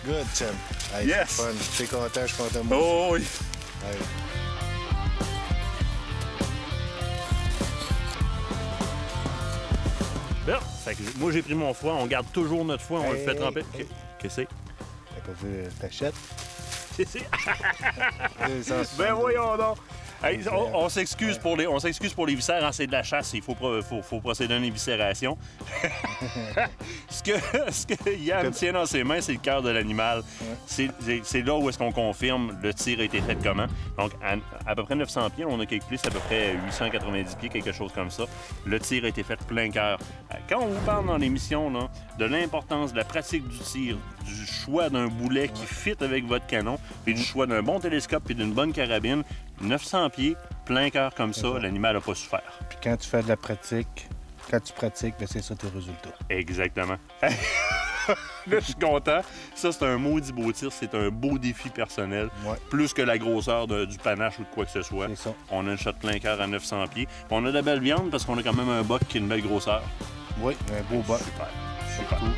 Good, Tim. Hey, yes. C'est fun. Je suis content, je suis content. Moi oh oui. Hey. Là, moi, j'ai pris mon foie. On garde toujours notre foie. On le fait tremper. Qu'est-ce que c'est? T'as pas vu ta chette? C'est ben voyons donc. Hey, on s'excuse pour les viscères, hein, c'est de la chasse, il faut procéder à une éviscération. ce que Yann tient dans ses mains, c'est le cœur de l'animal. Ouais. C'est là où est-ce qu'on confirme le tir a été fait comment. Donc, à peu près 900 pieds, on a calculé, c'est à peu près 890 pieds, quelque chose comme ça. Le tir a été fait plein cœur. Quand on vous parle dans l'émission là, de l'importance de la pratique du tir, du choix d'un boulet qui fit avec votre canon, puis du choix d'un bon télescope et d'une bonne carabine, 900 pieds, plein cœur comme ça, l'animal n'a pas souffert. Puis quand tu fais de la pratique, ben c'est ça tes résultats. Exactement. Là, je suis content. Ça, c'est un maudit beau tir. C'est un beau défi personnel. Ouais. Plus que la grosseur du panache ou de quoi que ce soit. C'est ça. On a une shot plein cœur à 900 pieds. On a de la belle viande parce qu'on a quand même un boc qui a une belle grosseur. Oui, un beau boc. Super. Cool.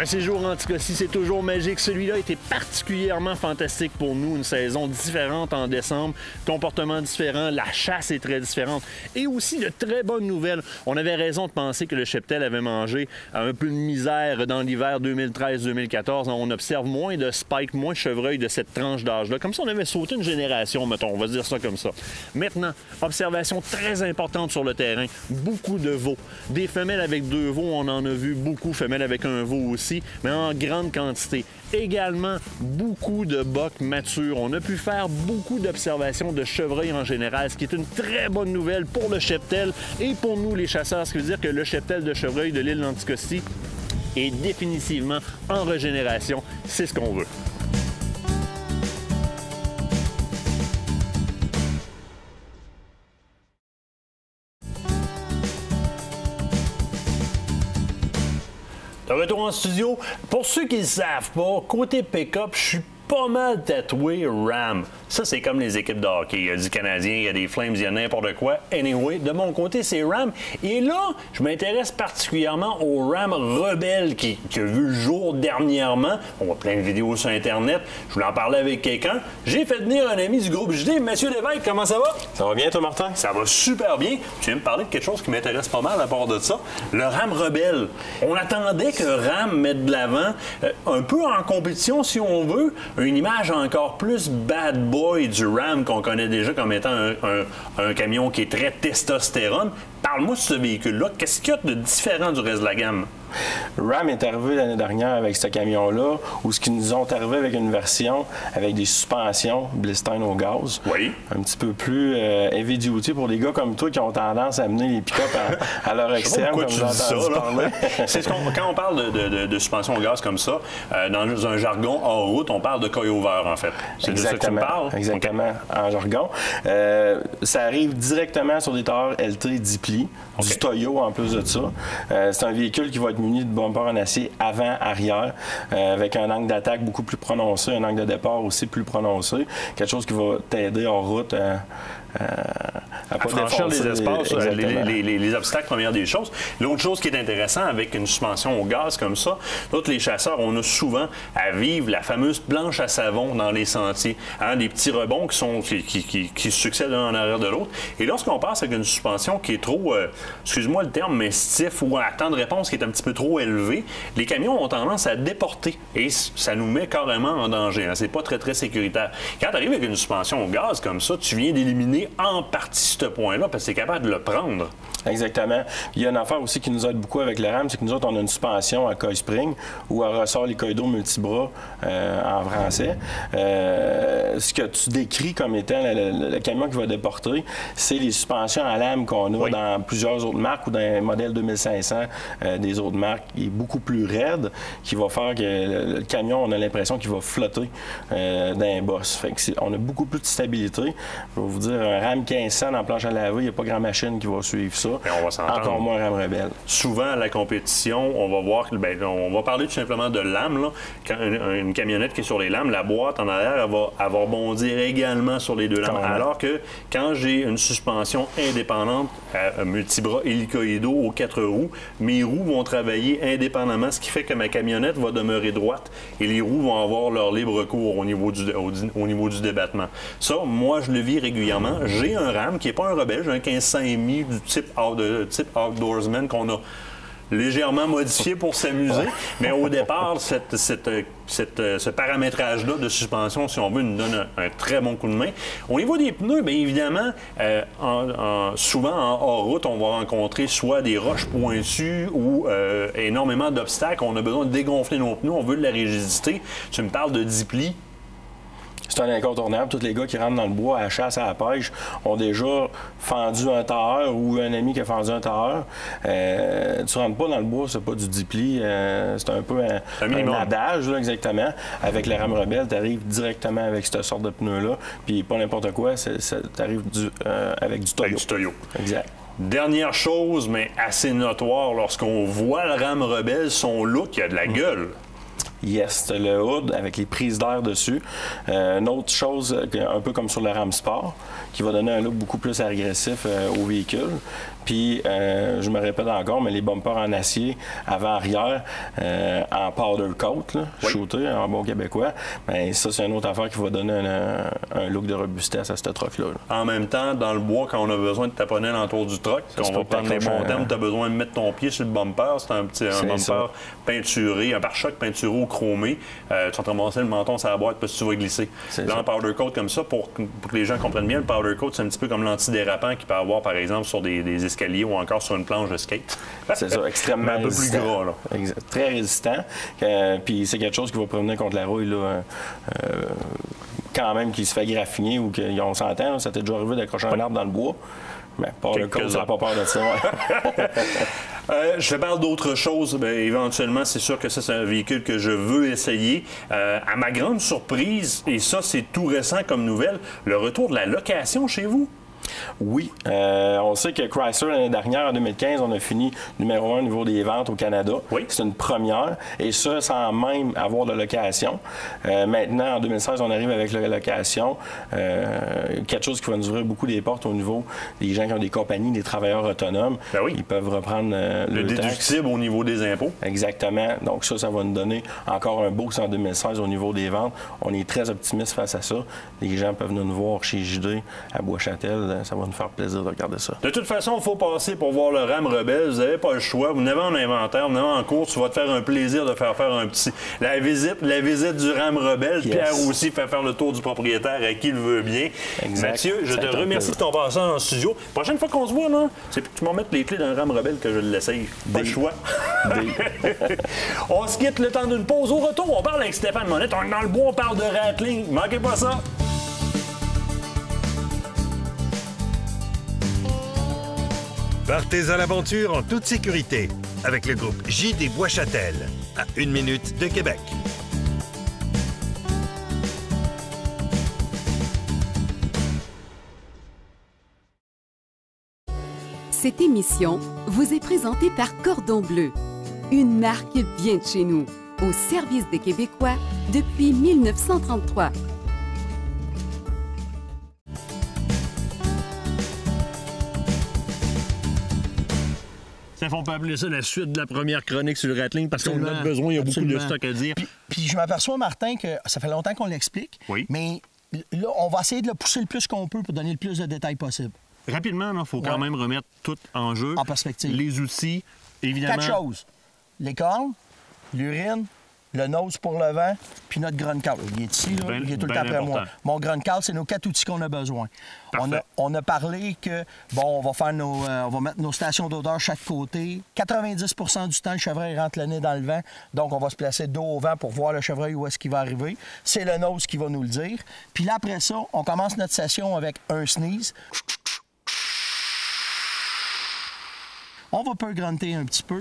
Un séjour en Anticosti, c'est toujours magique. Celui-là était particulièrement fantastique pour nous. Une saison différente en décembre, comportement différent, la chasse est très différente. Et aussi de très bonnes nouvelles. On avait raison de penser que le cheptel avait mangé un peu de misère dans l'hiver 2013-2014. On observe moins de spike, moins de chevreuil de cette tranche d'âge-là. Comme si on avait sauté une génération, mettons, on va dire ça comme ça. Maintenant, observation très importante sur le terrain. Beaucoup de veaux. Des femelles avec 2 veaux, on en a vu beaucoup. Femelles avec un veau aussi, mais en grande quantité. Également, beaucoup de bocs matures. On a pu faire beaucoup d'observations de chevreuils en général, ce qui est une très bonne nouvelle pour le cheptel et pour nous, les chasseurs. Ce qui veut dire que le cheptel de chevreuil de l'île d'Anticosti est définitivement en régénération. C'est ce qu'on veut. De retour en studio. Pour ceux qui ne le savent pas, côté pick-up, je suis pas mal tatoué Ram. Ça, c'est comme les équipes de hockey. Il y a du Canadien, il y a des Flames, il y a n'importe quoi. Anyway, de mon côté, c'est Ram. Et là, je m'intéresse particulièrement au Ram Rebelle qui a vu le jour dernièrement. On voit plein de vidéos sur Internet. Je voulais en parler avec quelqu'un. J'ai fait venir un ami du groupe JD, M. Lévesque. Comment ça va? Ça va bien, toi, Martin? Ça va super bien. Tu viens me parler de quelque chose qui m'intéresse pas mal à part de ça. Le Ram Rebelle. On attendait que Ram mette de l'avant, un peu en compétition, si on veut, une image encore plus bad boy du Ram qu'on connaît déjà comme étant un camion qui est très testostérone. Parle-moi de ce véhicule-là. Qu'est-ce qu'il y a de différent du reste de la gamme? Ram est arrivé l'année dernière avec ce camion-là, où ce qu'ils nous ont arrivé avec une version avec des suspensions Bilstein au gaz. Oui. Un petit peu plus heavy duty pour les gars comme toi qui ont tendance à mener les pick-up à leur extrême, comme vous entendez parler. C'est quand on parle de suspension au gaz comme ça, dans un jargon hors route, on parle de coil over, en fait. C'est de ça que tu me parles? Exactement, en jargon. Ça arrive directement sur des tailleurs LT 10 plis, du Toyo en plus de ça. C'est un véhicule qui va être muni de bumper en acier avant-arrière, avec un angle d'attaque beaucoup plus prononcé, un angle de départ aussi plus prononcé. Quelque chose qui va t'aider en route à pas franchir les espaces, les obstacles, première des choses. L'autre chose qui est intéressante avec une suspension au gaz comme ça, tous les chasseurs, on a souvent à vivre la fameuse planche à savon dans les sentiers. Hein, des petits rebonds qui succèdent l'un en arrière de l'autre. Et lorsqu'on passe avec une suspension qui est trop, excuse-moi le terme, mais stiff ou à temps de réponse qui est un petit peu trop élevé, les camions ont tendance à déporter. Et ça nous met carrément en danger. Hein. C'est pas très, très sécuritaire. Quand tu arrives avec une suspension au gaz comme ça, tu viens d'éliminer en partie ce point-là parce que tu es capable de le prendre. Exactement. Il y a une affaire aussi qui nous aide beaucoup avec le Ram, c'est que nous autres, on a une suspension à coil spring où elle ressort les coils d'eau multibras en français. Ce que tu décris comme étant le camion qui va déporter, c'est les suspensions à lame qu'on a dans plusieurs autres marques ou dans les modèles 2500 des autres marques. Il est beaucoup plus raide, qui va faire que le camion, on a l'impression qu'il va flotter dans un boss. Fait que on a beaucoup plus de stabilité. Je vais vous dire, un Ram 1500 dans la planche à laver, il n'y a pas grand machine qui va suivre ça. On va s'entendre. Encore moins un Ram Rebelle. Souvent, à la compétition, on va voir, on va parler tout simplement de lames. Là. Quand une camionnette qui est sur les lames, la boîte en arrière, elle va rebondir également sur les deux lames. Alors que quand j'ai une suspension indépendante, multibras hélicoïdaux aux 4 roues, mes roues vont travailler indépendamment, ce qui fait que ma camionnette va demeurer droite et les roues vont avoir leur libre cours au niveau du débattement. Ça, moi, je le vis régulièrement. J'ai un Ram qui n'est pas un Rebelle, j'ai un 1500 du type Outdoorsman qu'on a légèrement modifié pour s'amuser, mais au départ, ce paramétrage-là de suspension, si on veut, nous donne un très bon coup de main. Au niveau des pneus, bien évidemment, souvent en hors-route, on va rencontrer soit des roches pointues ou énormément d'obstacles. On a besoin de dégonfler nos pneus, on veut de la rigidité. Tu me parles de 10 plis. C'est un incontournable. Tous les gars qui rentrent dans le bois à la chasse, à la pêche, ont déjà fendu un tailleur ou un ami qui a fendu un tailleur. Tu rentres pas dans le bois, c'est pas du 10 plis. C'est un peu un adage, là, exactement. Avec le Ram Rebelle, tu arrives directement avec cette sorte de pneu-là. Puis pas n'importe quoi, tu arrives avec du Toyo. Avec du Toyo. Exact. Dernière chose, mais assez notoire, lorsqu'on voit le Ram Rebelle, son look, il a de la gueule. Yes, t'as le hood avec les prises d'air dessus. Une autre chose, un peu comme sur le Ram Sport, qui va donner un look beaucoup plus agressif au véhicule. Puis, je me répète encore, mais les bumpers en acier avant-arrière, en powder coat, là, shooté en bon québécois, bien, ça, c'est une autre affaire qui va donner un look de robustesse à cette truck-là. En même temps, dans le bois, quand on a besoin de taponner l'entour du truck, on va prendre les bons termes, tu as besoin de mettre ton pied sur le bumper. C'est un bumper peinturé, un pare-choc peinturé ou chromé. Tu vas te ramasser le menton sur la boîte parce que tu vas glisser. Dans le powder coat comme ça, pour que les gens comprennent bien, le powder coat, c'est un petit peu comme l'antidérapant qu'il peut avoir, par exemple, sur des escaliers ou encore sur une planche de skate. C'est ça, extrêmement un peu plus gras, là. Très résistant. Puis c'est quelque chose qui va prévenir contre la rouille, là, quand même, qui se fait graffiner ou qu'on s'entend. Ça t'est déjà arrivé d'accrocher un arbre dans le bois. Mais pas le cas, ça n'a pas peur de ça. Je parle d'autre chose. Bien, éventuellement, c'est sûr que ça, c'est un véhicule que je veux essayer. À ma grande surprise, et ça, c'est tout récent comme nouvelle, le retour de la location chez vous. Oui. On sait que Chrysler, l'année dernière, en 2015, on a fini numéro 1 au niveau des ventes au Canada. Oui. C'est une première. Et ça, sans même avoir de location. Maintenant, en 2016, on arrive avec la location. Quelque chose qui va nous ouvrir beaucoup des portes au niveau des gens qui ont des compagnies, des travailleurs autonomes. Ben oui. Ils peuvent reprendre le déductible au niveau des impôts. Exactement. Donc ça va nous donner encore un boost en 2016 au niveau des ventes. On est très optimiste face à ça. Les gens peuvent nous voir chez JD à Bois-Châtel. Ça va nous faire plaisir de regarder ça. De toute façon, il faut passer pour voir le Ram Rebelle. Vous n'avez pas le choix. Vous n'avez en inventaire, vous n'avez en cours. Tu vas te faire un plaisir de faire un petit... La visite du Ram Rebelle. Yes. Pierre aussi fait faire le tour du propriétaire à qui il veut bien. Exact. Mathieu, je te remercie de ton passage en studio. Prochaine fois qu'on se voit, là, c'est que tu m'en mettes les clés d'un Ram Rebelle que je l'essaye. Pas le choix. On se quitte le temps d'une pause. Au retour, on parle avec Stéphane Monette. On est dans le bois, on parle de Rattling. Manquez pas ça. Partez à l'aventure en toute sécurité avec le groupe JD Bois-Châtel, à 1 minute de Québec. Cette émission vous est présentée par Cordon Bleu, une marque bien de chez nous, au service des Québécois depuis 1933. On peut appeler ça la suite de la première chronique sur le Rattling parce qu'on a besoin, il y a beaucoup de stock à dire. Puis je m'aperçois, Martin, que ça fait longtemps qu'on l'explique, mais là, on va essayer de le pousser le plus qu'on peut pour donner le plus de détails possible. Rapidement, il faut quand même remettre tout en jeu. En perspective. Les outils, évidemment. 4 choses. Les cornes, l'urine, le nose pour le vent, puis notre ground call. Il est ici, là, il est tout le temps après moi. Mon ground call, c'est nos 4 outils qu'on a besoin. On a parlé que, bon, on va mettre nos stations d'odeur chaque côté. 90 du temps, le chevreuil rentre le nez dans le vent, donc on va se placer dos au vent pour voir le chevreuil où est-ce qu'il va arriver. C'est le nose qui va nous le dire. Puis là, après ça, on commence notre session avec un sneeze. On va peu grunter un petit peu.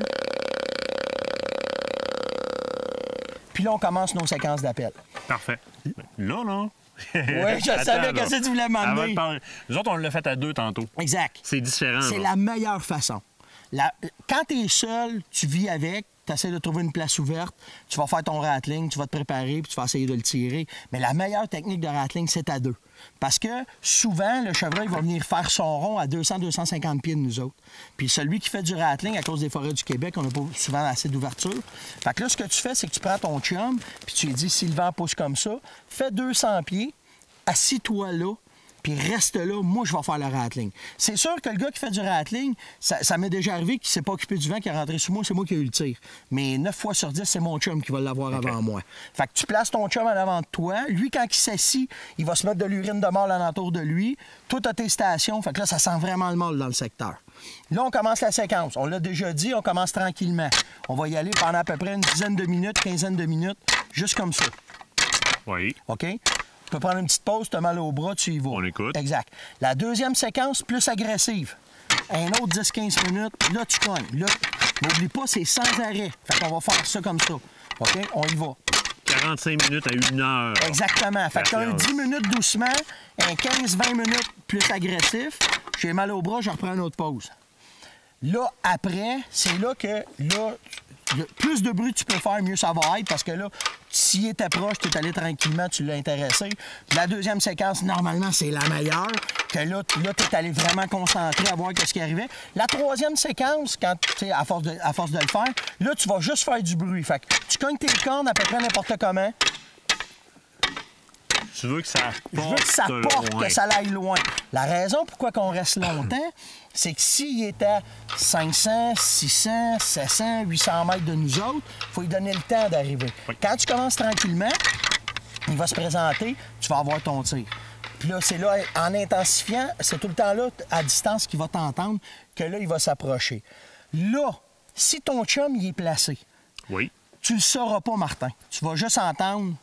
Puis là, on commence nos séquences d'appel. Parfait. Là, non. Oui, je savais que tu voulais m'emmener. Nous autres, on l'a fait à 2 tantôt. Exact. C'est différent. C'est la meilleure façon. Quand tu es seul, tu vis avec, tu essaies de trouver une place ouverte, tu vas faire ton rattling, tu vas te préparer, puis tu vas essayer de le tirer. Mais la meilleure technique de rattling, c'est à 2. Parce que souvent, le chevreuil va venir faire son rond à 200-250 pieds de nous autres. Puis celui qui fait du rattling, à cause des forêts du Québec, on n'a pas souvent assez d'ouverture. Fait que là, ce que tu fais, c'est que tu prends ton chum, puis tu lui dis, si le vent pousse comme ça, fais 200 pieds, assis-toi là, puis reste là, moi, je vais faire le rattling. C'est sûr que le gars qui fait du rattling, ça m'est déjà arrivé qu'il ne s'est pas occupé du vent, qui est rentré sous moi, c'est moi qui ai eu le tir. Mais 9 fois sur 10, c'est mon chum qui va l'avoir avant moi. Fait que tu places ton chum en avant de toi. Lui, quand il s'assit, il va se mettre de l'urine de mâle alentour de lui. Toi, tu as tes stations. Fait que là, ça sent vraiment le mâle dans le secteur. Là, on commence la séquence. On l'a déjà dit, on commence tranquillement. On va y aller pendant à peu près une dizaine de minutes, quinzaine de minutes, juste comme ça. Oui. OK? Tu peux prendre une petite pause, tu as mal au bras, tu y vas. On écoute. Exact. La deuxième séquence, plus agressive. Un autre 10-15 minutes, là, tu cognes. Là, n'oublie pas, c'est sans arrêt. Fait qu'on va faire ça comme ça. OK? On y va. 45 minutes à 1 heure. Exactement. Fait que tu as un 10 minutes doucement, un 15-20 minutes plus agressif. J'ai mal au bras, je reprends une autre pause. Là, après, c'est là que, plus de bruit tu peux faire, mieux ça va être, parce que là, s'il était proche, tu es allé tranquillement, tu l'as intéressé. La deuxième séquence, normalement, c'est la meilleure, que là tu es allé vraiment concentré à voir ce qui arrivait. La troisième séquence, quand tu sais, à force de le faire, là, tu vas juste faire du bruit. Fait que tu cognes tes cornes à peu près n'importe comment. Tu veux que ça porte, je veux que ça porte, que ça aille loin. La raison pourquoi on reste longtemps, c'est que s'il est à 500, 600, 700, 800 mètres de nous autres, il faut lui donner le temps d'arriver. Oui. Quand tu commences tranquillement, il va se présenter, tu vas avoir ton tir. Puis là, c'est là, en intensifiant, c'est tout le temps là, à distance, qu'il va t'entendre, que là, il va s'approcher. Là, si ton chum, il est placé, tu le sauras pas, Martin. Tu vas juste entendre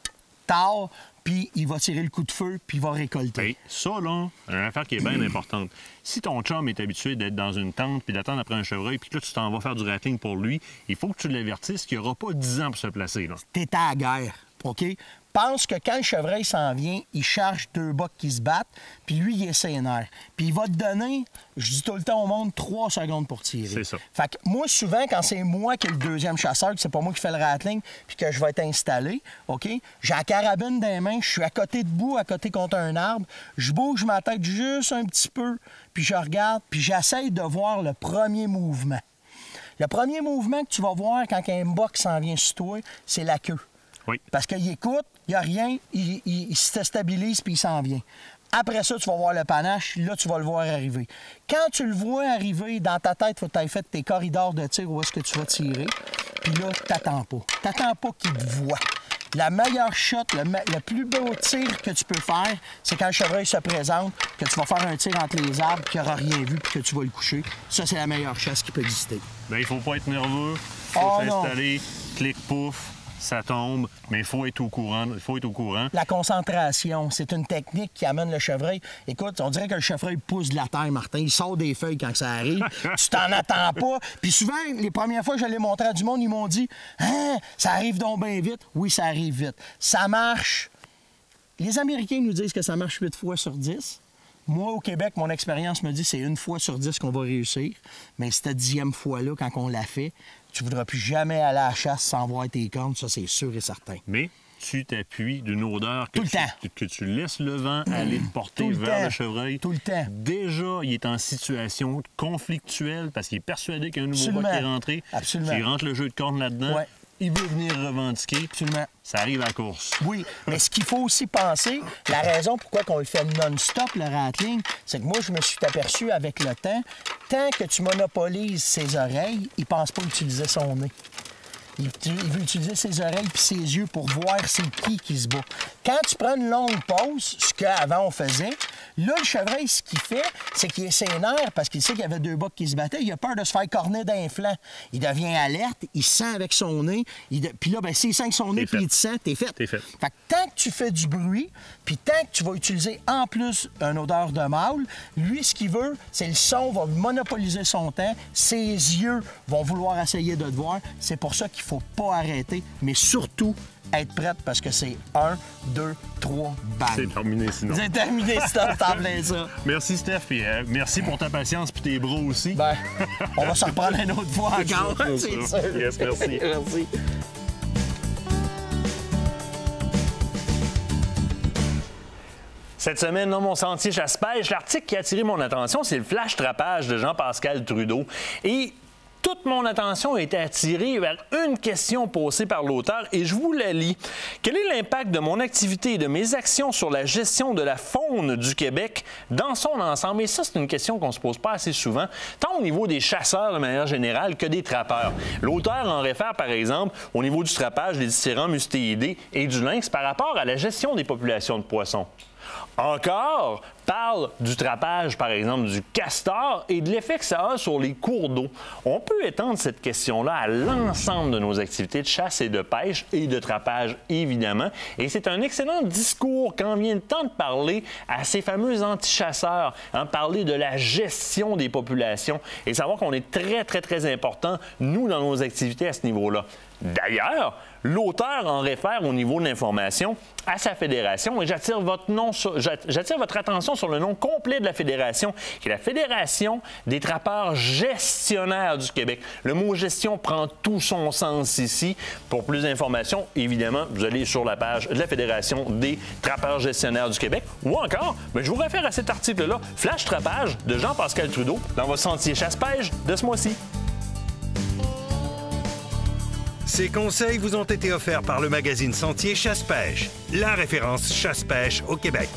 tard, puis il va tirer le coup de feu, puis il va récolter. Hey, ça, là, une affaire qui est bien importante. Si ton chum est habitué d'être dans une tente, puis d'attendre après un chevreuil, puis que là, tu t'en vas faire du rattling pour lui, il faut que tu l'avertisses qu'il n'y aura pas 10 ans pour se placer. Là. T'es à la guerre, OK? Pense que quand le chevreuil s'en vient, il charge 2 bocs qui se battent, puis lui, il est sénère. Puis il va te donner, je dis tout le temps au monde, 3 secondes pour tirer. C'est ça. Fait que moi, souvent, quand c'est moi qui est le deuxième chasseur, que c'est pas moi qui fais le rattling, puis que je vais être installé, OK? J'ai la carabine dans les mains, je suis à côté debout, à côté contre un arbre, je bouge ma tête juste un petit peu, puis je regarde, puis j'essaye de voir le premier mouvement. Le premier mouvement que tu vas voir quand un boc s'en vient sur toi, c'est la queue. Oui. Parce qu'il écoute, il n'y a rien, il se stabilise puis il s'en vient. Après ça, tu vas voir le panache, là, tu vas le voir arriver. Quand tu le vois arriver, dans ta tête, il faut que tu aies fait tes corridors de tir où est-ce que tu vas tirer. Puis là, t'attends pas. T'attends pas qu'il te voie. La meilleure shot, le plus beau tir que tu peux faire, c'est quand le chevreuil se présente, que tu vas faire un tir entre les arbres, qu'il n'aura rien vu, puis que tu vas le coucher. Ça, c'est la meilleure chasse qui peut exister. Bien, il faut pas être nerveux, il faut s'installer, clic, pouf. Ça tombe, mais il faut être au courant. La concentration, c'est une technique qui amène le chevreuil. Écoute, on dirait que le chevreuil pousse de la terre, Martin. Il sort des feuilles quand ça arrive. Tu t'en attends pas. Puis souvent, les premières fois que je l'ai montré à du monde, ils m'ont dit « Hein, ça arrive donc bien vite. » Oui, ça arrive vite. Ça marche. Les Américains nous disent que ça marche 8 fois sur 10. Moi, au Québec, mon expérience me dit que c'est 1 fois sur 10 qu'on va réussir. Mais cette 10e fois-là, quand on l'a fait, tu ne voudras plus jamais aller à la chasse sans voir tes cornes, ça, c'est sûr et certain. Mais tu t'appuies d'une odeur que tu laisses le vent aller te porter vers le chevreuil. Tout le temps. Déjà, il est en situation conflictuelle parce qu'il est persuadé qu'il y a un nouveau boc qui est rentré. Absolument. Il rentre le jeu de cornes là-dedans. Ouais. Il veut venir revendiquer. Absolument. Ça arrive à la course. Oui, mais ce qu'il faut aussi penser, la raison pourquoi on le fait non-stop, le rattling, c'est que moi, je me suis aperçu avec le temps, tant que tu monopolises ses oreilles, il ne pense pas utiliser son nez. Il veut utiliser ses oreilles puis ses yeux pour voir c'est qui se bat. Quand tu prends une longue pause, ce qu'avant on faisait, là, le chevreuil, ce qu'il fait, c'est qu'il est sénère parce qu'il sait qu'il y avait 2 bocs qui se battaient. Il a peur de se faire corner d'un flanc. Il devient alerte, il sent avec son nez. Puis là, s'il sent avec son nez puis il te sent, t'es fait. T'es fait. Fait que tant que tu fais du bruit, puis tant que tu vas utiliser en plus une odeur de mâle, lui, ce qu'il veut, c'est le son va monopoliser son temps. Ses yeux vont vouloir essayer de te voir. C'est pour ça qu'il faut pas arrêter, mais surtout être prête parce que c'est 1, 2, 3, bang. C'est terminé sinon. C'est terminé sinon, t'en plein ça. Merci Steph, et merci pour ta patience puis tes bras aussi. Ben, on va se reprendre une autre fois encore, c'est sûr. Yes, merci. Merci. Cette semaine, dans mon sentier chasse-pêche, l'article qui a attiré mon attention, c'est le flash trapage de Jean-Pascal Trudeau. Et toute mon attention a été attirée vers une question posée par l'auteur et je vous la lis. Quel est l'impact de mon activité et de mes actions sur la gestion de la faune du Québec dans son ensemble? Et ça, c'est une question qu'on ne se pose pas assez souvent, tant au niveau des chasseurs de manière générale que des trappeurs. L'auteur en réfère, par exemple, au niveau du trappage des différents mustéidés et du lynx par rapport à la gestion des populations de poissons. Encore, parle du trappage, par exemple, du castor et de l'effet que ça a sur les cours d'eau. On peut étendre cette question-là à l'ensemble de nos activités de chasse et de pêche et de trappage, évidemment. Et c'est un excellent discours quand vient le temps de parler à ces fameux anti-chasseurs, parler de la gestion des populations et savoir qu'on est très, très, très important, nous, dans nos activités à ce niveau-là. D'ailleurs, l'auteur en réfère au niveau de l'information à sa fédération et j'attire votre attention sur le nom complet de la fédération, qui est la Fédération des trappeurs gestionnaires du Québec. Le mot gestion prend tout son sens ici. Pour plus d'informations, évidemment, vous allez sur la page de la Fédération des trappeurs gestionnaires du Québec ou encore, je vous réfère à cet article-là, Flash Trappage de Jean-Pascal Trudeau dans votre sentier chasse-pêche de ce mois-ci. Ces conseils vous ont été offerts par le magazine Sentier Chasse-Pêche, la référence chasse-pêche au Québec.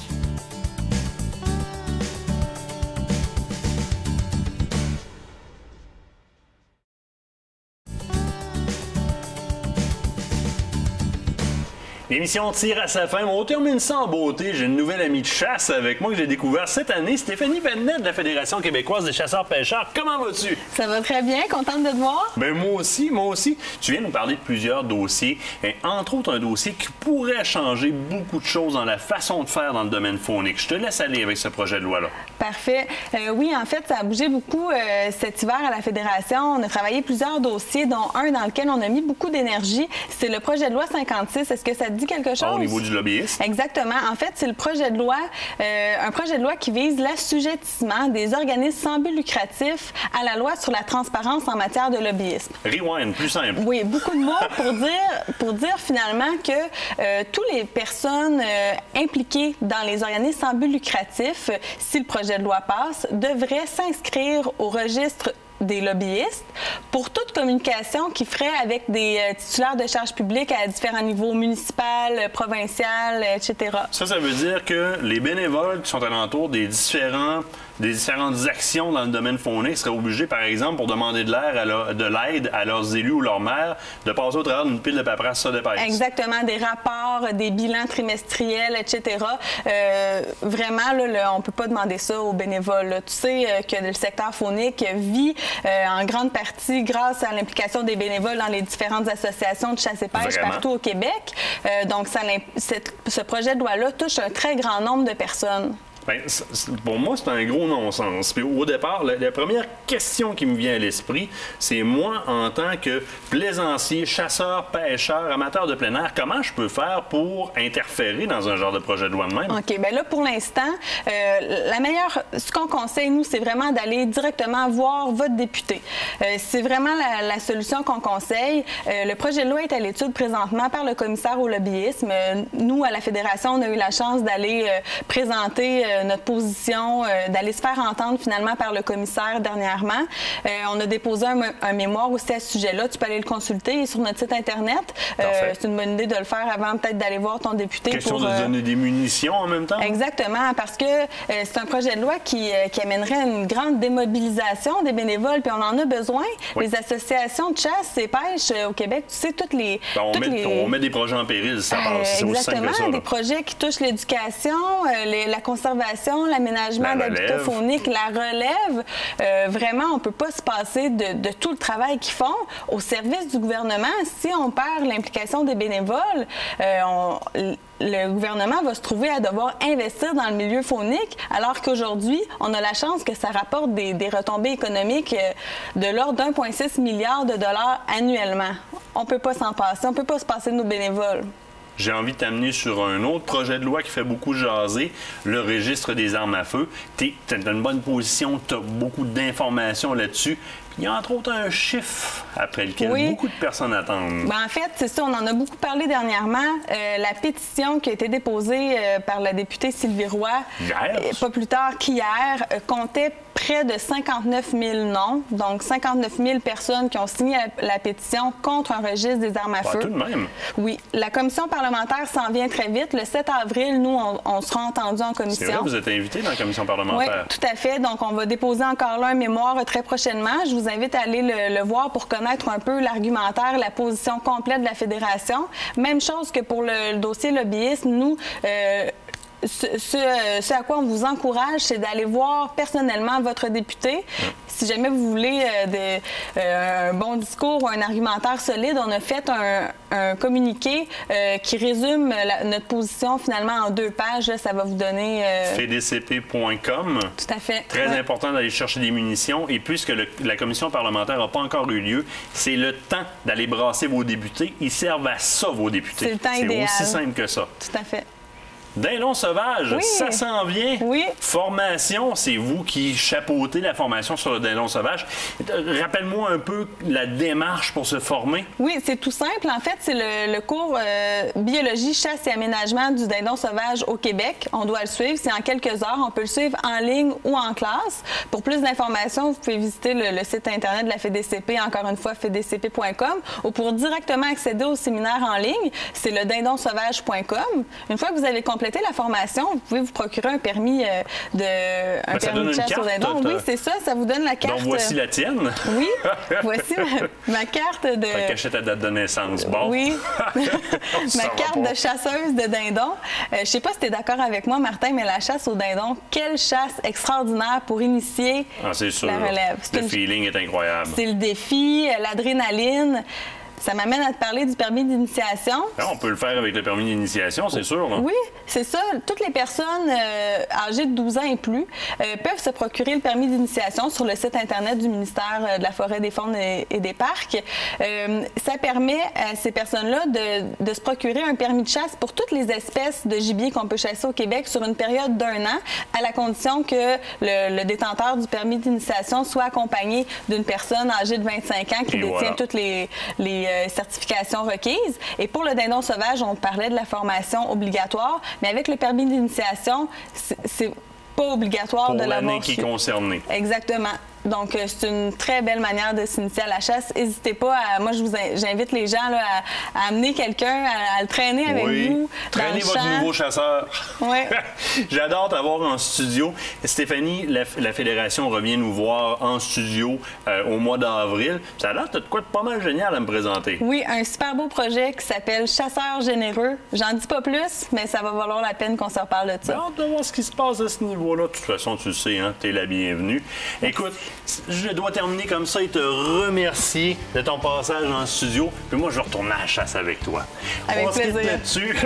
L'émission tire à sa fin. On termine ça en beauté. J'ai une nouvelle amie de chasse avec moi que j'ai découvert cette année, Stéphanie Vennet de la Fédération québécoise des chasseurs-pêcheurs. Comment vas-tu? Ça va très bien. Contente de te voir. Bien, moi aussi. Tu viens nous parler de plusieurs dossiers, et entre autres un dossier qui pourrait changer beaucoup de choses dans la façon de faire dans le domaine faunique. Je te laisse aller avec ce projet de loi-là. Parfait. Oui, en fait, ça a bougé beaucoup cet hiver à la Fédération. On a travaillé plusieurs dossiers, dont un dans lequel on a mis beaucoup d'énergie. C'est le projet de loi 56. Est-ce que ça te dit quelque chose? Au niveau du lobbyiste. Exactement. En fait, c'est le projet de loi, un projet de loi qui vise l'assujettissement des organismes sans but lucratif à la loi sur la transparence en matière de lobbyisme. Rewind, plus simple. Oui, beaucoup de mots pour dire finalement que toutes les personnes impliquées dans les organismes sans but lucratif, si le projet de loi passe, devraient s'inscrire au registre des lobbyistes pour toute communication qu'ils feraient avec des titulaires de charges publiques à différents niveaux, municipal, provincial, etc. Ça veut dire que les bénévoles qui sont alentour des différentes actions dans le domaine faunique seraient obligés, par exemple, pour demander de l'aide à leurs élus ou leurs maires, de passer au travers d'une pile de paperasse ça d'épaisse. Exactement, des rapports, des bilans trimestriels, etc. Vraiment, là, on ne peut pas demander ça aux bénévoles. Là. Tu sais que le secteur faunique vit en grande partie grâce à l'implication des bénévoles dans les différentes associations de chasse et pêche partout au Québec. Donc, ce projet de loi-là touche un très grand nombre de personnes. Bien, pour moi, c'est un gros non-sens. Puis au départ, la première question qui me vient à l'esprit, c'est moi, en tant que plaisancier, chasseur, pêcheur, amateur de plein air, comment je peux faire pour interférer dans un genre de projet de loi de même? OK. Bien là, pour l'instant, ce qu'on conseille, nous, c'est vraiment d'aller directement voir votre député. C'est vraiment la solution qu'on conseille. Le projet de loi est à l'étude présentement par le commissaire au lobbyisme. Nous, à la Fédération, on a eu la chance d'aller présenter notre position, d'aller se faire entendre finalement par le commissaire dernièrement. On a déposé un mémoire aussi à ce sujet-là. Tu peux aller le consulter sur notre site Internet. C'est une bonne idée de le faire avant peut-être d'aller voir ton député. Question de donner des munitions en même temps? Exactement, parce que c'est un projet de loi qui amènerait une grande démobilisation des bénévoles, puis on en a besoin. Oui. Les associations de chasse et pêche au Québec, tu sais, toutes les... On met des projets en péril, ça passe. C'est aussi simple que ça. Des projets qui touchent l'éducation, la conservation, l'aménagement d'habitats fauniques, la relève. Vraiment, on ne peut pas se passer de tout le travail qu'ils font au service du gouvernement. Si on perd l'implication des bénévoles, le gouvernement va se trouver à devoir investir dans le milieu faunique, alors qu'aujourd'hui, on a la chance que ça rapporte des retombées économiques de l'ordre d'1,6 milliard de dollars annuellement. On ne peut pas s'en passer. On ne peut pas se passer de nos bénévoles. J'ai envie de t'amener sur un autre projet de loi qui fait beaucoup jaser, le registre des armes à feu. Tu as une bonne position, tu as beaucoup d'informations là-dessus. Il y a entre autres un chiffre après lequel beaucoup de personnes attendent. Bien, en fait, c'est ça, on en a beaucoup parlé dernièrement. La pétition qui a été déposée par la députée Sylvie Roy, pas plus tard qu'hier, comptait près de 59 000 noms. Donc, 59 000 personnes qui ont signé la pétition contre un registre des armes à feu. Tout de même. Oui. La commission parlementaire s'en vient très vite. Le 7 avril, nous, on sera entendus en commission. C'est vrai, vous êtes invités dans la commission parlementaire. Oui, tout à fait. Donc, on va déposer encore là un mémoire très prochainement. Je vous invite à aller le voir pour connaître un peu l'argumentaire, la position complète de la Fédération. Même chose que pour le dossier lobbyiste. Nous, ce à quoi on vous encourage, c'est d'aller voir personnellement votre député. Si jamais vous voulez un bon discours ou un argumentaire solide, on a fait un communiqué qui résume notre position finalement en 2 pages. Là, ça va vous donner... FDCP.com. Tout à fait. Très important d'aller chercher des munitions. Et puisque la commission parlementaire n'a pas encore eu lieu, c'est le temps d'aller brasser vos députés. Ils servent à ça, vos députés. C'est le temps idéal. C'est aussi simple que ça. Tout à fait. Dindon sauvage, ça s'en vient. Oui. Formation, c'est vous qui chapeautez la formation sur le dindon sauvage. Rappelle-moi un peu la démarche pour se former. Oui, c'est tout simple. En fait, c'est le cours biologie, chasse et aménagement du dindon sauvage au Québec. On doit le suivre. C'est en quelques heures. On peut le suivre en ligne ou en classe. Pour plus d'informations, vous pouvez visiter le site Internet de la FDCP, encore une fois, fdcp.com, ou pour directement accéder au séminaire en ligne, c'est le dindonsauvage.com. Une fois que vous avez complété la formation, vous pouvez vous procurer un permis de chasse au dindon. Oui, c'est ça, ça vous donne la carte. Donc voici la tienne. Oui, voici ma carte de... T'as caché ta date de naissance, bon. Oui, ma carte de chasseuse de dindon. Je sais pas si tu es d'accord avec moi, Martin, mais la chasse au dindon, quelle chasse extraordinaire pour initier c'est sûr. La relève. Le feeling est incroyable. C'est le défi, l'adrénaline. Ça m'amène à te parler du permis d'initiation. On peut le faire avec le permis d'initiation, c'est sûr. Là. Oui, c'est ça. Toutes les personnes âgées de 12 ans et plus peuvent se procurer le permis d'initiation sur le site Internet du ministère de la Forêt, des Faunes et des Parcs. Ça permet à ces personnes-là de se procurer un permis de chasse pour toutes les espèces de gibier qu'on peut chasser au Québec sur une période d'1 an, à la condition que le détenteur du permis d'initiation soit accompagné d'une personne âgée de 25 ans qui détient toutes les certifications requises. Et pour le dindon sauvage, on parlait de la formation obligatoire, mais avec le permis d'initiation, c'est pas obligatoire de l'avoir. Pour l'année qui est concernée. Exactement. Donc, c'est une très belle manière de s'initier à la chasse. N'hésitez pas moi, j'invite les gens là, à amener quelqu'un, à le traîner avec vous. Traînez votre nouveau chasseur. Oui. J'adore t'avoir en studio. Stéphanie, la Fédération revient nous voir en studio au mois d'avril. Ça a l'air de quoi de pas mal génial à me présenter. Oui, un super beau projet qui s'appelle Chasseurs généreux. J'en dis pas plus, mais ça va valoir la peine qu'on se reparle de ça. J'ai hâte de voir ce qui se passe à ce niveau-là. De toute façon, tu le sais, hein, t'es la bienvenue. Écoute, je dois terminer comme ça et te remercier de ton passage en studio. Puis moi, je vais retourner à la chasse avec toi. Avec on se quitte là-dessus.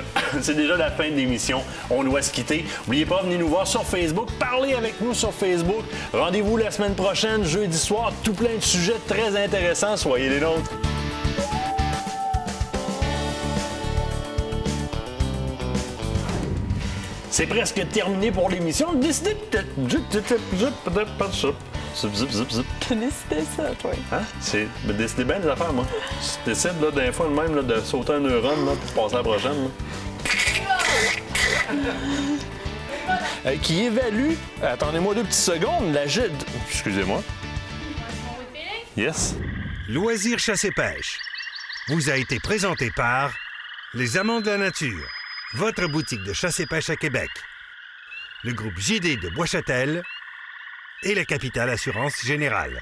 C'est déjà la fin de l'émission. On doit se quitter. N'oubliez pas, venez nous voir sur Facebook. Parlez avec nous sur Facebook. Rendez-vous la semaine prochaine, jeudi soir. Tout plein de sujets très intéressants. Soyez les nôtres. C'est presque terminé pour l'émission. Décidez peut-être. T'as décidé ça, toi? Hein? C'est décider bien des affaires, moi. Je décide, là, d'un fois, même, là, de sauter un neurone, là, pour passer à la prochaine. Qui évalue, attendez-moi 2 petites secondes, la GID. Excusez-moi. Yes. Loisirs chasse et pêche vous a été présenté par Les Amants de la Nature, votre boutique de chasse et pêche à Québec, le groupe JD de Bois-Châtel et la Capitale Assurance Générale.